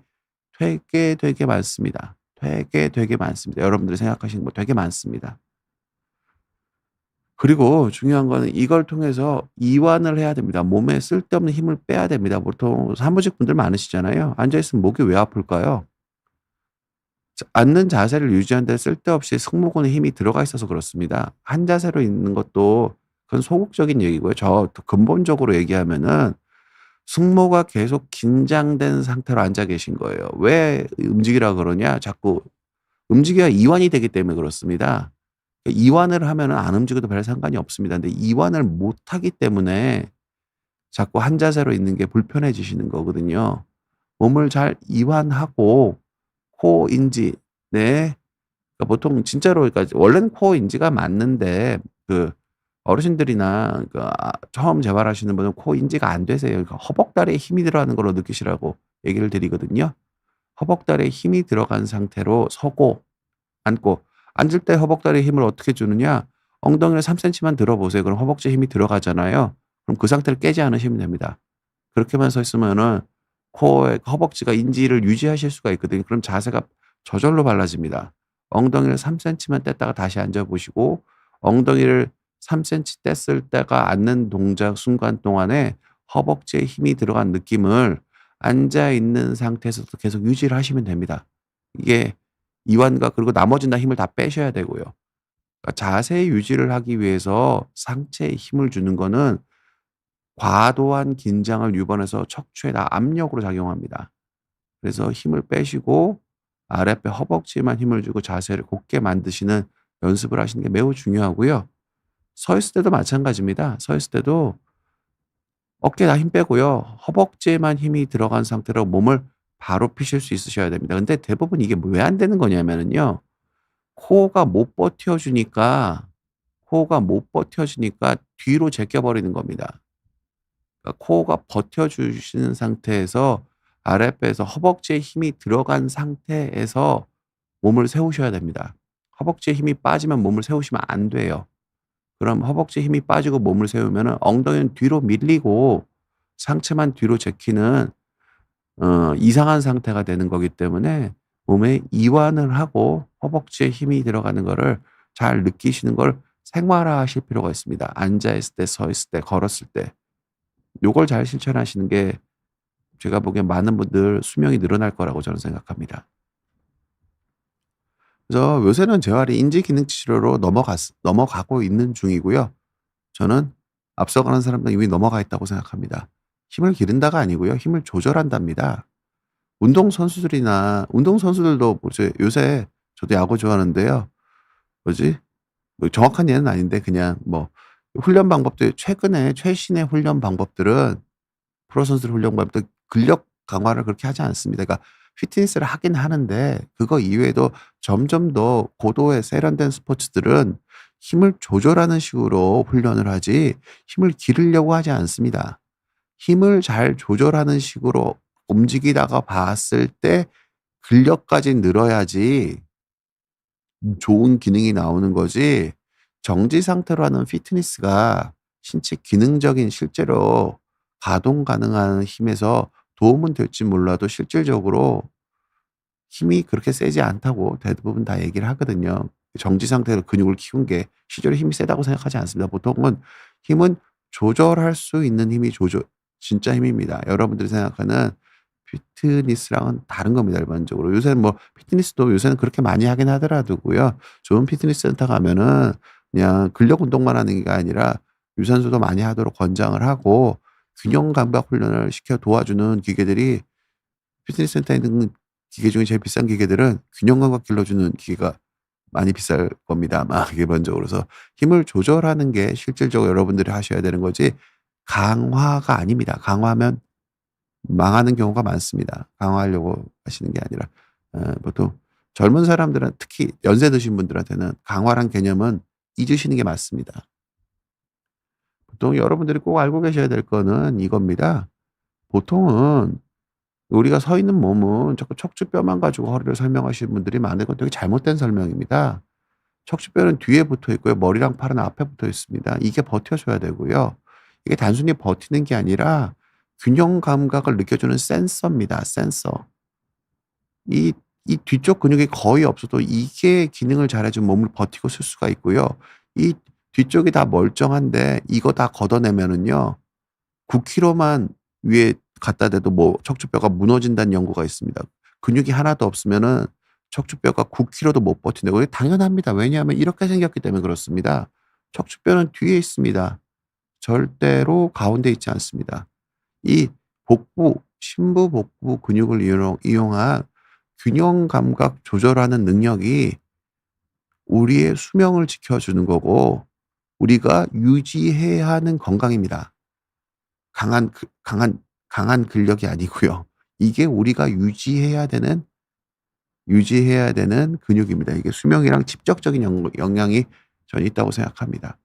Speaker 1: 되게 많습니다. 되게 많습니다. 여러분들이 생각하시는 거 되게 많습니다. 그리고 중요한 거는 이걸 통해서 이완을 해야 됩니다. 몸에 쓸데없는 힘을 빼야 됩니다. 보통 사무직 분들 많으시잖아요. 앉아 있으면 목이 왜 아플까요? 앉는 자세를 유지하는 데 쓸데없이 승모근에 힘이 들어가 있어서 그렇습니다. 한 자세로 있는 것도 그건 소극적인 얘기고요. 더 근본적으로 얘기하면은 승모가 계속 긴장된 상태로 앉아 계신 거예요. 왜 움직이라 그러냐? 자꾸 움직여야 이완이 되기 때문에 그렇습니다. 이완을 하면은 안 움직여도 별 상관이 없습니다. 근데 이완을 못 하기 때문에 자꾸 한 자세로 있는 게 불편해지시는 거거든요. 몸을 잘 이완하고 코 인지 네. 보통 진짜로 원래는 코 인지가 맞는데 어르신들이나 처음 재활하시는 분은 코 인지가 안 되세요. 허벅다리에 힘이 들어가는 걸로 느끼시라고 얘기를 드리거든요. 허벅다리에 힘이 들어간 상태로 서고 앉고 앉을 때 허벅다리에 힘을 어떻게 주느냐? 엉덩이를 3 센티만 들어 보세요. 그럼 허벅지에 힘이 들어가잖아요. 그럼 그 상태를 깨지 않으시면 됩니다. 그렇게만 서 있으면은 코어에 허벅지가 인지를 유지하실 수가 있거든요. 그럼 자세가 저절로 달라집니다. 엉덩이를 3 센티만 뗐다가 다시 앉아 보시고 엉덩이를 3 센티 뗐을 때가 앉는 동작 순간 동안에 허벅지에 힘이 들어간 느낌을 앉아 있는 상태에서도 계속 유지를 하시면 됩니다. 이게 이완과 그리고 나머지는 다 힘을 다 빼셔야 되고요. 그러니까 자세 유지를 하기 위해서 상체에 힘을 주는 거는 과도한 긴장을 유발해서 척추에다 압력으로 작용합니다. 그래서 힘을 빼시고 아랫배 허벅지에만 힘을 주고 자세를 곧게 만드시는 연습을 하시는 게 매우 중요하고요. 서 있을 때도 마찬가지입니다. 서 있을 때도 어깨에 다 힘 빼고요. 허벅지에만 힘이 들어간 상태로 몸을 바로 피실 수 있으셔야 됩니다. 근데 대부분 이게 왜 안 되는 거냐면은요. 코어가 못 버텨 주니까 뒤로 제껴 버리는 겁니다. 코어가 버텨 주시는 상태에서 아랫배에서 허벅지에 힘이 들어간 상태에서 몸을 세우셔야 됩니다. 허벅지에 힘이 빠지면 몸을 세우시면 안 돼요. 그럼 허벅지에 힘이 빠지고 몸을 세우면은 엉덩이는 뒤로 밀리고
Speaker 2: 상체만 뒤로 제키는 이상한 상태가 되는 거기 때문에 몸에 이완을 하고 허벅지에 힘이 들어가는 거를 잘 느끼시는 걸 생활화하실 필요가 있습니다. 앉아 있을 때, 서 있을 때, 걸었을 때. 요걸 잘 실천하시는 게 제가 보기엔 많은 분들 수명이 늘어날 거라고 저는 생각합니다. 그래서 요새는 재활이 인지기능 치료로 넘어가고 있는 중이고요. 저는 앞서가는 사람들은 이미 넘어가 있다고 생각합니다. 힘을 기른다가 아니고요. 힘을 조절한답니다. 운동선수들도 뭐지 요새 저도 야구 좋아하는데요. 뭐지? 뭐 정확한 예는 아닌데 그냥 뭐 훈련 방법들 최근에 최신의 훈련 방법들은 프로 선수들 훈련 방법도 근력 강화를 그렇게 하지 않습니다. 그러니까 피트니스를 하긴 하는데 그거 이외에도 점점 더 고도의 세련된 스포츠들은 힘을 조절하는 식으로 훈련을 하지 힘을 기르려고 하지 않습니다. 힘을 잘 조절하는 식으로 움직이다가 봤을 때 근력까지 늘어야지 좋은 기능이 나오는 거지 정지 상태로 하는 피트니스가 신체 기능적인 실제로 가동 가능한 힘에서 도움은 될지 몰라도 실질적으로 힘이 그렇게 세지 않다고 대부분 다 얘기를 하거든요. 정지 상태로 근육을 키운 게 실제로 힘이 세다고 생각하지 않습니다. 보통은 힘은 조절할 수 있는 힘이 진짜 힘입니다. 여러분들이 생각하는 피트니스랑은 다른 겁니다, 일반적으로. 요새는 뭐 피트니스도 요새는 그렇게 많이 하긴 하더라도요. 좋은 피트니스 센터 가면은 그냥 근력 운동만 하는 게 아니라 유산소도 많이 하도록 권장을 하고 균형 감각 훈련을 시켜 도와주는 기계들이 피트니스 센터에 있는 기계 중에 제일 비싼 기계들은 균형 감각 길러주는 기계가 많이 비쌀 겁니다, 아마 기본적으로. 그래서 힘을 조절하는 게 실질적으로 여러분들이 하셔야 되는 거지 강화가 아닙니다. 강화하면 망하는 경우가 많습니다. 강화하려고 하시는 게 아니라. 보통 젊은 사람들은 특히 연세 드신 분들한테는 강화란 개념은 잊으시는 게 맞습니다. 보통 여러분들이 꼭 알고 계셔야 될 거는 이겁니다. 보통은 우리가 서 있는 몸은 자꾸 척추뼈만 가지고 허리를 설명하시는 분들이 많은 건 되게 잘못된 설명입니다. 척추뼈는 뒤에 붙어 있고요. 머리랑 팔은 앞에 붙어 있습니다. 이게 버텨줘야 되고요. 이게 단순히 버티는 게 아니라 균형 감각을 느껴주는 센서입니다. 센서. 이 뒤쪽 근육이 거의 없어도 이게 기능을 잘해주면 몸을 버티고 쓸 수가 있고요. 이 뒤쪽이 다 멀쩡한데 이거 다 걷어내면은요. 9kg만 위에 갖다 대도 뭐 척추뼈가 무너진다는 연구가 있습니다. 근육이 하나도 없으면은 척추뼈가 9kg도 못 버틴다고. 이게 당연합니다. 왜냐하면 이렇게 생겼기 때문에 그렇습니다. 척추뼈는 뒤에 있습니다. 절대로 가운데 있지 않습니다. 이 심부 복부 근육을 이용한 균형 감각 조절하는 능력이 우리의 수명을 지켜주는 거고 우리가 유지해야 하는 건강입니다. 강한 근력이 아니고요. 이게 우리가 유지해야 되는 근육입니다. 이게 수명이랑 직접적인 영향이 저는 있다고 생각합니다.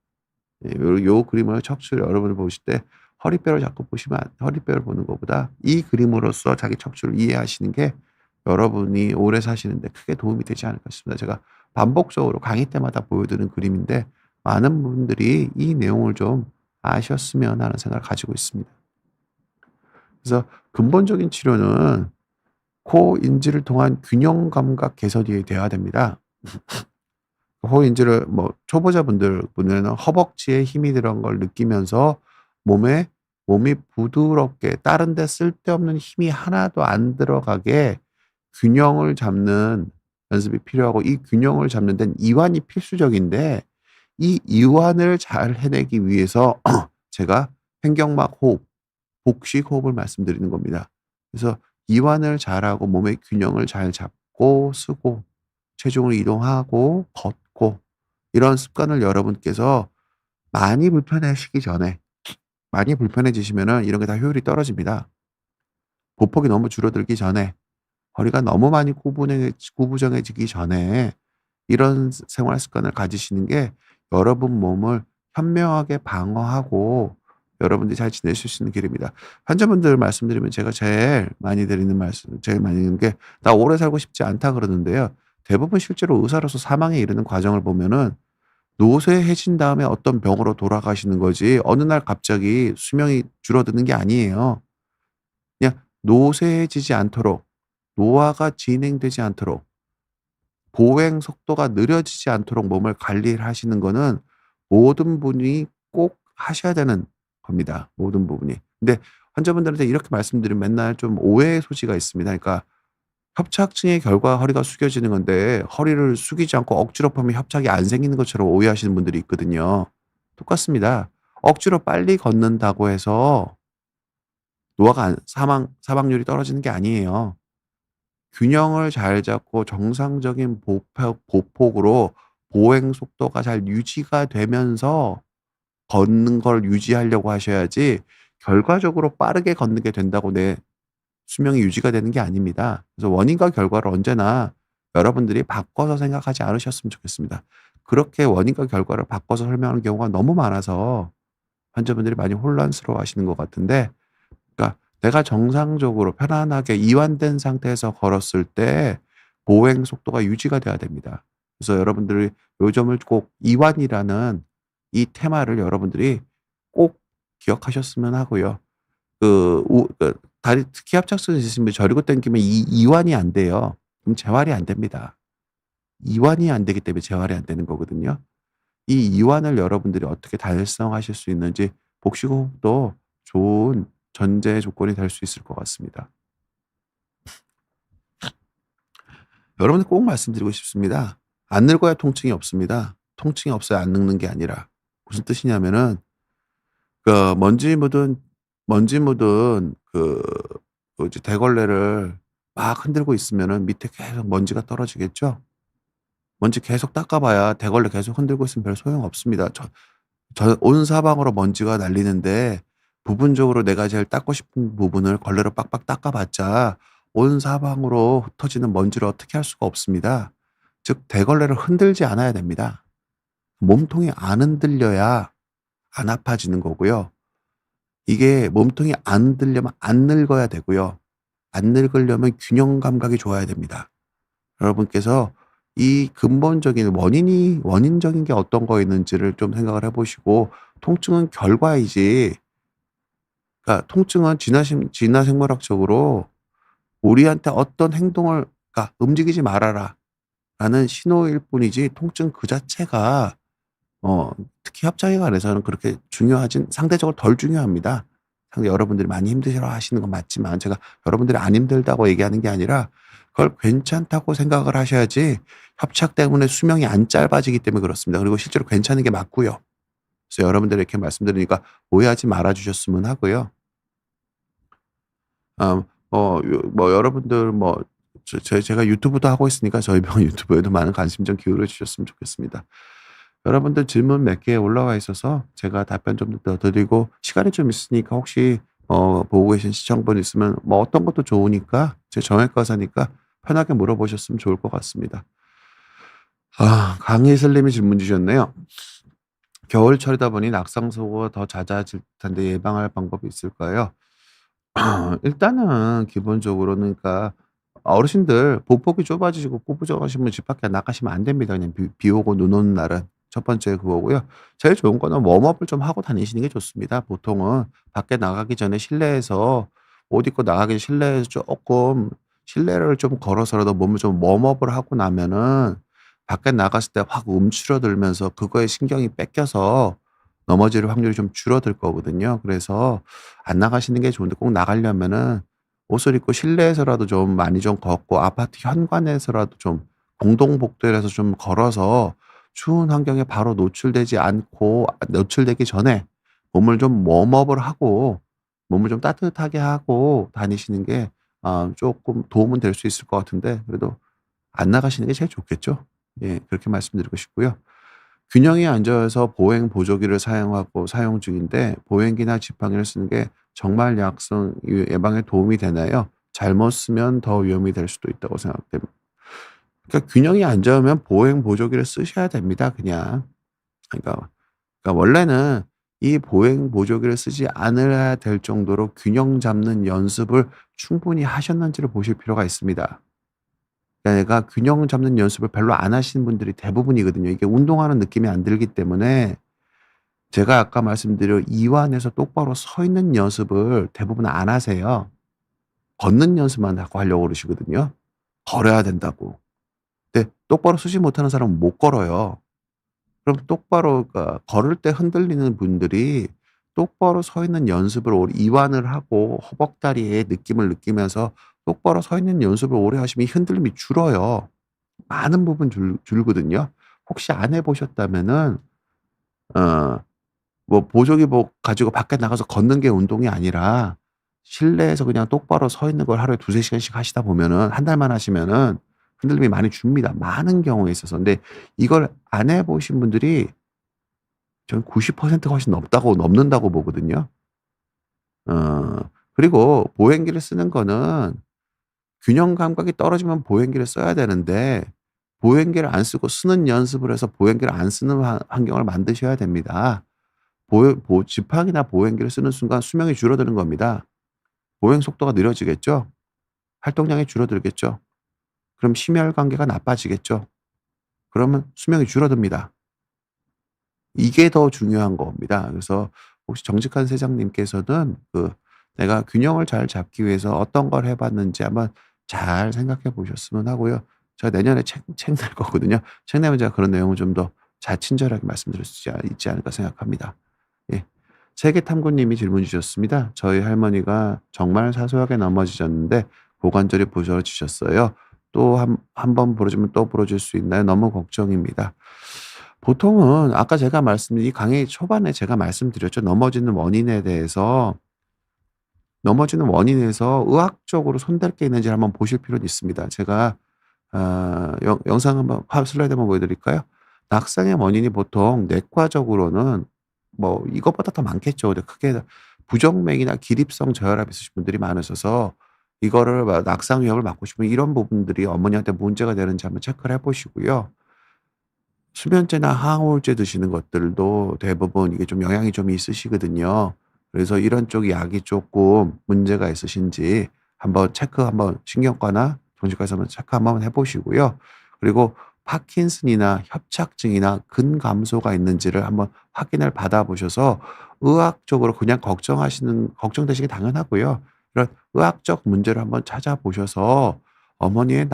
Speaker 2: 예, 요 그림을 척추를 여러분들 보실 때 허리뼈를 자꾸 보시면 허리뼈를 보는 것보다 이 그림으로써 자기 척추를 이해하시는 게 여러분이 오래 사시는 데 크게 도움이 되지 않을까 싶습니다. 제가 반복적으로 강의 때마다 보여드리는 그림인데 많은 분들이 이 내용을 좀 아셨으면 하는 생각을 가지고 있습니다. 그래서 근본적인 치료는 코 인지를 통한 균형 감각 개선이 돼야 됩니다. 코 인지를 뭐 초보자분들은 허벅지에 힘이 들어간 걸 느끼면서 몸이 부드럽게 다른 데 쓸데없는 힘이 하나도 안 들어가게 균형을 잡는 연습이 필요하고 이 균형을 잡는 데는 이완이 필수적인데 이 이완을 잘 해내기 위해서 제가 횡격막 호흡, 복식 호흡을 말씀드리는 겁니다. 그래서 이완을 잘하고 몸의 균형을 잘 잡고 쓰고 체중을 이동하고 걷고 이런 습관을 여러분께서 많이 불편해지시면은 이런 게 다 효율이 떨어집니다. 보폭이 너무 줄어들기 전에 허리가 너무 많이 구부정해지기 전에 이런 생활 습관을 가지시는 게 여러분 몸을 현명하게 방어하고 여러분들이 잘 지내실 수 있는 길입니다. 환자분들 말씀드리면 제가 제일 많이 드리는 게 "나 오래 살고 싶지 않다." 그러는데요. 대부분 실제로 의사로서 사망에 이르는 과정을 보면은 노쇠해진 다음에 어떤 병으로 돌아가시는 거지 어느 날 갑자기 수명이 줄어드는 게 아니에요. 그냥 노쇠해지지 않도록, 노화가 진행되지 않도록, 보행 속도가 느려지지 않도록 몸을 관리를 하시는 거는 모든 분이 꼭 하셔야 되는 겁니다, 모든 부분이. 근데 환자분들한테 이렇게 말씀드리면 맨날 좀 오해의 소지가 있습니다. 그러니까 협착증의 결과 허리가 숙여지는 건데 허리를 숙이지 않고 억지로 펴면 협착이 안 생기는 것처럼 오해하시는 분들이 있거든요. 똑같습니다. 억지로 빨리 걷는다고 해서 노화가 사망률이 떨어지는 게 아니에요. 균형을 잘 잡고 정상적인 보폭으로 보행 속도가 잘 유지가 되면서 걷는 걸 유지하려고 하셔야지 결과적으로 빠르게 걷는 게 된다고 내 수명이 유지가 되는 게 아닙니다. 그래서 원인과 결과를 언제나 여러분들이 바꿔서 생각하지 않으셨으면 좋겠습니다. 그렇게 원인과 결과를 바꿔서 설명하는 경우가 너무 많아서 환자분들이 많이 혼란스러워 하시는 것 같은데, 그러니까 내가 정상적으로 편안하게 이완된 상태에서 걸었을 때 보행 속도가 유지가 돼야 됩니다. 그래서 여러분들이 요 점을 꼭 이완이라는 이 테마를 여러분들이 꼭 기억하셨으면 하고요. 다리 특히 협착증 있으신 분이 저리고 당기면 이 이완이 안 돼요. 그럼 재활이 안 됩니다. 이완이 안 되기 때문에 재활이 안 되는 거거든요. 이 이완을 여러분들이 어떻게 달성하실 수 있는지 복식호흡도 좋은 전제 조건이 될 수 있을 것 같습니다. 여러분들 꼭 말씀드리고 싶습니다. 안 늙어야 통증이 없습니다. 통증이 없어야 안 늙는 게 아니라. 무슨 뜻이냐면은 그 먼지 묻은 뭐지 대걸레를 막 흔들고 있으면은 밑에 계속 먼지가 떨어지겠죠? 먼지 계속 닦아 봐야 대걸레 계속 흔들고 있으면 별 소용없습니다. 온 사방으로 먼지가 날리는데 부분적으로 내가 제일 닦고 싶은 부분을 걸레로 빡빡 닦아 봤자 온 사방으로 흩어지는 먼지를 어떻게 할 수가 없습니다. 즉 대걸레를 흔들지 않아야 됩니다. 몸통이 안 흔들려야 안 아파지는 거고요. 이게 몸통이 안 흔들려면 안 늙어야 되고요. 안 늙으려면 균형 감각이 좋아야 됩니다. 여러분께서 이 근본적인 원인적인 게 어떤 거 있는지를 좀 생각을 해 보시고, 통증은 결과이지, 그러니까 통증은 진화생물학적으로 우리한테 어떤 행동을, 그러니까 "움직이지 말아라." 라는 신호일 뿐이지 통증 그 자체가 특히 협착에 관해서는 그렇게 상대적으로 덜 중요합니다. 여러분들이 많이 힘드시러 하시는 건 맞지만 제가 여러분들이 안 힘들다고 얘기하는 게 아니라 그걸 괜찮다고 생각을 하셔야지, 협착 때문에 수명이 안 짧아지기 때문에 그렇습니다. 그리고 실제로 괜찮은 게 맞고요. 그래서 여러분들이 이렇게 말씀드리니까 오해하지 말아 주셨으면 하고요. 여러분들 제가 유튜브도 하고 있으니까 저희 병원 유튜브에도 많은 관심 좀 기울여 주셨으면 좋겠습니다. 여러분들 질문 몇 개 올라와 있어서 제가 답변 좀 더 드리고, 시간이 좀 있으니까 혹시 보고 계신 시청분 있으면 어떤 것도 좋으니까 제 정형외과 의사니까 편하게 물어보셨으면 좋을 것 같습니다. 강희슬 님이 질문 주셨네요. 겨울철이다 보니 낙상사고가 더 잦아질 텐데 예방할 방법이 있을까요? 일단은 기본적으로는, 그러니까 어르신들 보폭이 좁아지시고 꾸부정하시면 집 밖에 나가시면 안 됩니다. 그냥 비 오고 눈 오는 날은. 첫 번째 그거고요. 제일 좋은 거는 웜업을 좀 하고 다니시는 게 좋습니다. 보통은 밖에 나가기 전에 실내에서 옷 입고 나가기 전에 실내에서 쪼끔 실내를 좀 걸어서라도 몸을 좀 웜업을 하고 나면은 밖에 나갔을 때 확 움츠러들면서 그거에 신경이 뺏겨서 넘어질 확률이 좀 줄어들 거거든요. 그래서 안 나가시는 게 좋은데, 꼭 나가려면은 옷을 입고 실내에서라도 좀 많이 좀 걷고 아파트 현관에서라도 좀 공동복도에서 좀 걸어서 추운 환경에 바로 노출되기 전에 몸을 좀 웜업을 하고 몸을 좀 따뜻하게 하고 다니시는 게 쪼끔 도움은 될 수 있을 것 같은데, 그래도 안 나가시는 게 제일 좋겠죠. 예, 그렇게 말씀드리고 싶고요. 균형이 안 좋아서 보행 보조기를 사용 중인데 보행기나 지팡이를 쓰는 게 정말 약성 예방에 도움이 되나요? 잘못 쓰면 더 위험이 될 수도 있다고 생각됩니다. 그러니까 균형이 안 좋으면 보행 보조기를 쓰셔야 됩니다, 그냥. 그러니까 원래는 이 보행 보조기를 쓰지 않아야 될 정도로 균형 잡는 연습을 충분히 하셨는지를 보실 필요가 있습니다. 내가 균형 잡는 연습을 별로 안 하시는 분들이 대부분이거든요. 이게 운동하는 느낌이 안 들기 때문에 제가 아까 말씀드린 이완해서 똑바로 서 있는 연습을 대부분 안 하세요. 걷는 연습만 자꾸 하려고 그러시거든요. 걸어야 된다고. 근데 똑바로 서지 못하는 사람은 못 걸어요. 그럼 똑바로 걸을 때 흔들리는 분들이 똑바로 서 있는 연습을 오래 이완을 하고 허벅다리의 느낌을 느끼면서 똑바로 서 있는 연습을 오래 하시면 이 흔들림이 줄어요. 많은 부분 줄거든요. 혹시 안 해 보셨다면은 어 뭐 보조기복 가지고 밖에 나가서 걷는 게 운동이 아니라 실내에서 그냥 똑바로 서 있는 걸 하루에 2-3 시간씩 하시다 보면은 한 달만 하시면은 흔들림이 많이 줍니다, 많은 경우에 있어서. 근데 이걸 안 해 보신 분들이 저는 90%가 훨씬 넘는다고 보거든요. 어 그리고 보행기를 쓰는 거는 균형 감각이 떨어지면 보행기를 써야 되는데 보행기를 안 쓰고 쓰는 연습을 해서 보행기를 안 쓰는 환경을 만드셔야 됩니다. 지팡이나 보행기를 쓰는 순간 수명이 줄어드는 겁니다. 보행 속도가 느려지겠죠? 활동량이 줄어들겠죠? 그럼 심혈관계가 나빠지겠죠? 그러면 수명이 줄어듭니다. 이게 더 중요한 겁니다. 그래서 혹시 정직한 세장님께서는 내가 균형을 잘 잡기 위해서 어떤 걸 해 봤는지 한번 잘 생각해 보셨으면 하고요. 제가 내년에 책 낼 거거든요. 책 내면 제가 그런 내용을 좀 더 친절하게 말씀드릴 수 있지 않을까 생각합니다. 예. 세계탐구님이 질문 주셨습니다. 저희 할머니가 정말 사소하게 넘어지셨는데 고관절이 부서지셨어요. 또 한 번 부러지면 또 부러질 수 있나요? 너무 걱정입니다. 보통은 아까 제가 이 강의 초반에 제가 말씀드렸죠. 넘어지는 원인에서 의학적으로 손댈 게 있는지 한번 보실 필요는 있습니다. 제가 영상 한번 슬라이드 한번 보여 드릴까요? 낙상의 원인이 보통 내과적으로는 뭐 이것보다 더 많겠죠. 근데 크게 부정맥이나 기립성 저혈압 있으신 분들이 많으셔서 이거를 낙상 위험을 막고 싶으면 이런 부분들이 어머니한테 문제가 되는지 한번 체크를 해 보시고요. 수면제나 항우울제 드시는 것들도 대부분 이게 좀 영향이 좀 있으시거든요. 그래서 이런 쪽 약이 쪼끔 문제가 있으신지 한번 신경과나 정신과에서 한번 체크 한번 해 보시고요. 그리고 파킨슨이나 협착증이나 근감소가 있는지를 한번 확인을 받아 보셔서 의학적으로 그냥 걱정되시기 당연하고요. 이런 의학적 문제를 한번 찾아보셔서 할머님의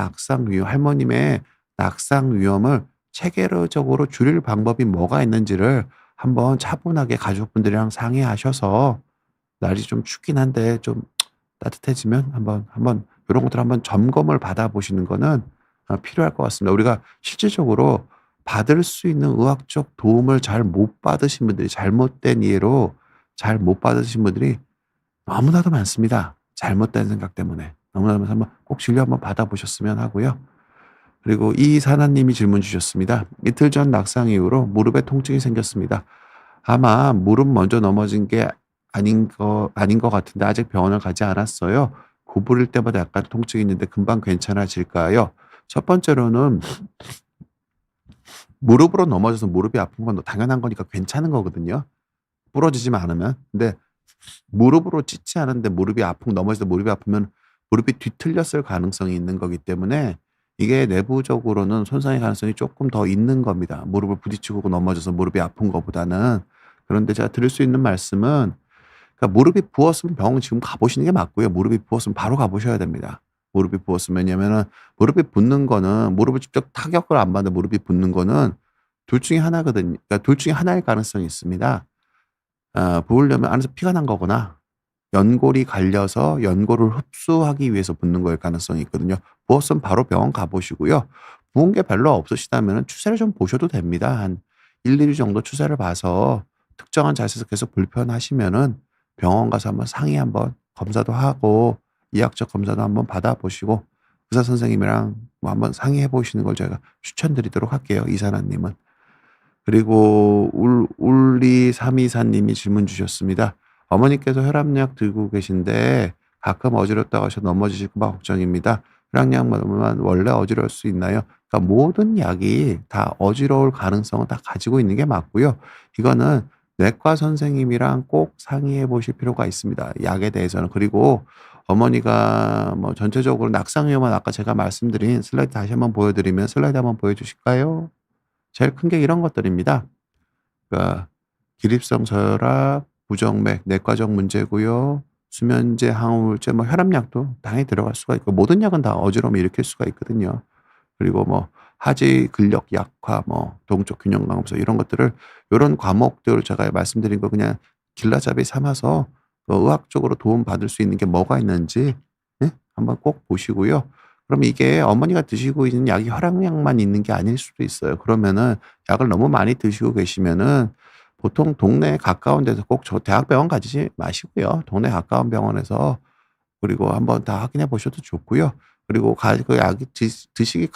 Speaker 2: 낙상 위험을 체계적으로 줄일 방법이 뭐가 있는지를 한번 차분하게 가족분들이랑 상의하셔서 날이 좀 춥긴 한데 좀 따뜻해지면 한번 요런 것들 한번 점검을 받아 보시는 거는 필요할 것 같습니다. 우리가 실질적으로 받을 수 있는 의학적 도움을 잘 못 받으신 분들이 잘못된 이해로 잘 못 받으신 분들이 너무나도 많습니다. 잘못된 생각 때문에. 너무나도 많아서 한번 꼭 진료 한번 받아 보셨으면 하고요. 그리고 이사나 님이 질문 주셨습니다. 이틀 전 낙상 이후로 무릎에 통증이 생겼습니다. 아마 무릎 먼저 넘어진 게 아닌 것 같은데 아직 병원을 가지 않았어요. 구부릴 때마다 약간 통증이 있는데 금방 괜찮아질까요? 첫 번째로는 무릎으로 넘어져서 무릎이 아픈 건 당연한 거니까 괜찮은 거거든요. 부러지지만 않으면. 근데 무릎으로 찢지 않았는데 넘어져서 무릎이 아프면 무릎이 뒤틀렸을 가능성이 있는 거기 때문에 이게 내부적으로는 손상의 가능성이 조금 더 있는 겁니다. 무릎을 부딪히고 넘어져서 무릎이 아픈 것보다는. 그런데 제가 드릴 수 있는 말씀은 무릎이 부었으면 병원 지금 가 보시는 게 맞고요. 무릎이 부었으면 바로 가 보셔야 됩니다. 무릎이 부었으면. 왜냐면은 무릎이 붓는 거는 무릎을 직접 타격을 안 받는데 무릎이 붓는 거는 둘 중에 하나거든요. 둘 중에 하나일 가능성이 있습니다. 부으려면 안에서 피가 난 거거나 연골이 갈려서 연골을 흡수하기 위해서 붓는 거일 가능성이 있거든요. 부었으면 바로 병원 가 보시고요. 부은 게 별로 없으시다면은 추세를 좀 보셔도 됩니다. 한 1-2주 정도 추세를 봐서 특정한 자세에서 계속 불편하시면은 병원 가서 한번 검사도 하고 이학적 검사도 한번 받아 보시고 의사 선생님이랑 한번 상의해 보시는 걸 제가 추천드리도록 할게요, 이사나 님은. 그리고 울리324 님이 질문 주셨습니다. 어머니께서 혈압약 들고 계신데 가끔 어지럽다고 하셔서 넘어지실까 봐 걱정입니다. 혈압약 먹으면 원래 어지러울 수 있나요? 그러니까 모든 약이 다 어지러울 가능성은 다 가지고 있는 게 맞고요. 이거는 내과 선생님이랑 꼭 상의해 보실 필요가 있습니다, 약에 대해서는. 그리고 어머니가 뭐 전체적으로 낙상 위험은 아까 제가 말씀드린 슬라이드 다시 한번 보여드리면 슬라이드 한번 보여주실까요? 제일 큰 게 이런 것들입니다. 그러니까 기립성 저혈압, 부정맥, 내과적 문제고요. 수면제, 항우울제, 뭐 혈압약도 당연히 들어갈 수가 있고 모든 약은 다 어지러움을 일으킬 수가 있거든요. 그리고 뭐 하지 근력 약화, 뭐 동적 균형 감소 이런 것들을 요런 과목들을 제가 말씀드린 거 그냥 길라잡이 삼아서 의학적으로 도움 받을 수 있는 게 뭐가 있는지 예? 한번 꼭 보시고요. 그럼 이게 어머니가 드시고 있는 약이 혈압약만 있는 게 아닐 수도 있어요. 그러면은 약을 너무 많이 드시고 계시면은 보통 동네에 가까운 데서 꼭 저 대학병원 가지 마시고요. 동네 가까운 병원에서 그리고 한번 다 확인해 보셔도 좋고요. 그리고 그 약이 드시기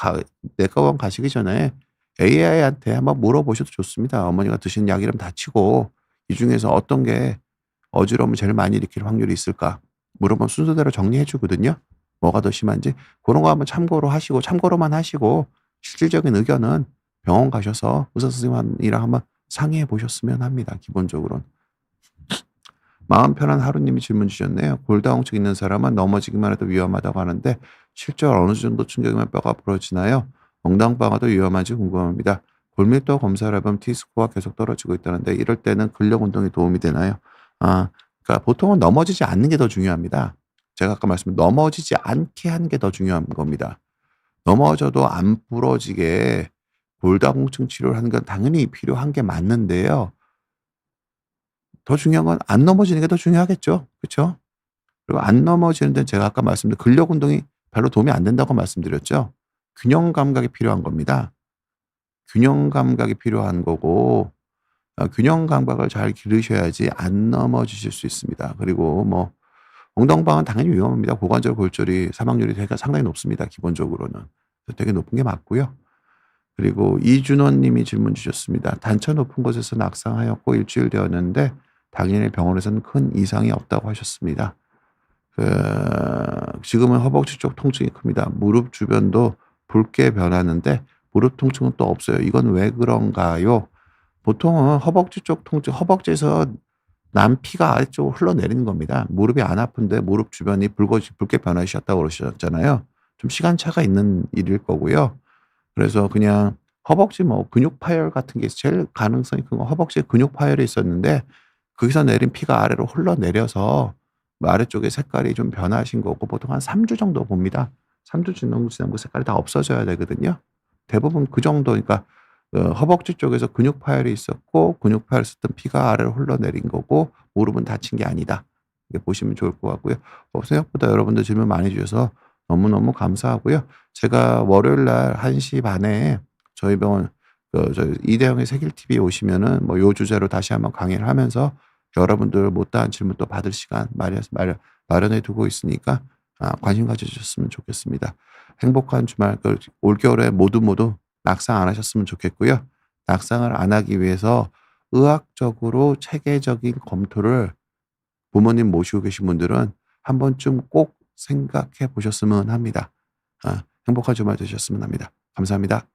Speaker 2: 내과병원 가시기 전에 AI한테 한번 물어보셔도 좋습니다. 어머니가 드시는 약 이름 다 치고 이 중에서 어떤 게 어지러움을 제일 많이 일으킬 확률이 있을까? 물어보면 순서대로 정리해 주거든요. 뭐가 더 심한지. 그런 거 한번 참고로 하시고 참고로만 하시고 실질적인 의견은 병원 가셔서 의사 선생님이랑 한번 상의해 보셨으면 합니다. 기본적으로는. 마음 편한 하루님이 질문 주셨네요. 골다공증 있는 사람은 넘어지기만 해도 위험하다고 하는데 실제로 어느 정도 충격이면 뼈가 부러지나요? 엉덩방아도 위험한지 궁금합니다. 골밀도 검사를 해보면 T스코어가 계속 떨어지고 있다는데 이럴 때는 근력 운동이 도움이 되나요? 그러니까 보통은 넘어지지 않는 게 더 중요합니다. 제가 아까 말씀드린 넘어지지 않게 하는 게 더 중요한 겁니다. 넘어져도 안 부러지게 골다공증 치료를 하는 건 당연히 필요한 게 맞는데요. 더 중요한 건 안 넘어지는 게 더 중요하겠죠. 그쵸? 그리고 안 넘어지는 데는 제가 아까 말씀드린 근력 운동이 별로 도움이 안 된다고 말씀드렸죠. 균형 감각이 필요한 겁니다. 균형 감각이 필요한 거고 균형 감각을 잘 기르셔야지 안 넘어지실 수 있습니다. 그리고 뭐 엉덩방은 당연히 위험합니다. 고관절 골절이 사망률이 되게 상당히 높습니다. 기본적으로는. 되게 높은 게 맞고요. 그리고 이준원 님이 질문 주셨습니다. 단차 높은 곳에서 낙상하였고 일주일 되었는데 당일 병원에서는 큰 이상이 없다고 하셨습니다. 지금은 허벅지 쪽 통증이 큽니다. 무릎 주변도 붉게 변하는데 무릎 통증은 또 없어요. 이건 왜 그런가요? 보통은 허벅지 쪽 통증, 허벅지에서 난 피가 아래쪽으로 흘러내리는 겁니다. 무릎이 안 아픈데 무릎 주변이 붉게 변하셨다고 그러셨잖아요. 좀 시간차가 있는 일일 거고요. 그래서 그냥 허벅지 뭐 근육 파열 같은 게 제일 가능성이 큰 건 허벅지에 근육 파열이 있었는데 거기서 내린 피가 아래로 흘러내려서 뭐 아래쪽에 색깔이 좀 변하신 거고 보통 한 3주 정도 봅니다. 3주 정도 지나면 그 색깔이 다 없어져야 되거든요. 대부분 그 정도 그러니까 허벅지 쪽에서 근육 파열이 있었고 근육 파열이 있었던 피가 아래로 흘러내린 거고 무릎은 다친 게 아니다. 이렇게 보시면 좋을 것 같고요. 생각보다 여러분들 질문 많이 주셔서 너무너무 감사하고요. 제가 월요일 날 1시 반에 저희 병원 저희 이대형의 세길 TV에 오시면은 뭐 요 주제로 다시 한번 강의를 하면서 여러분들 못다한 질문 또 받을 시간 마련해 두고 있으니까 관심 가져 주셨으면 좋겠습니다. 행복한 주말 올겨울에 모두 낙상 안 하셨으면 좋겠고요. 낙상을 안 하기 위해서 의학적으로 체계적인 검토를 부모님 모시고 계신 분들은 한 번쯤 꼭 생각해 보셨으면 합니다. 행복한 주말 되셨으면 합니다. 감사합니다.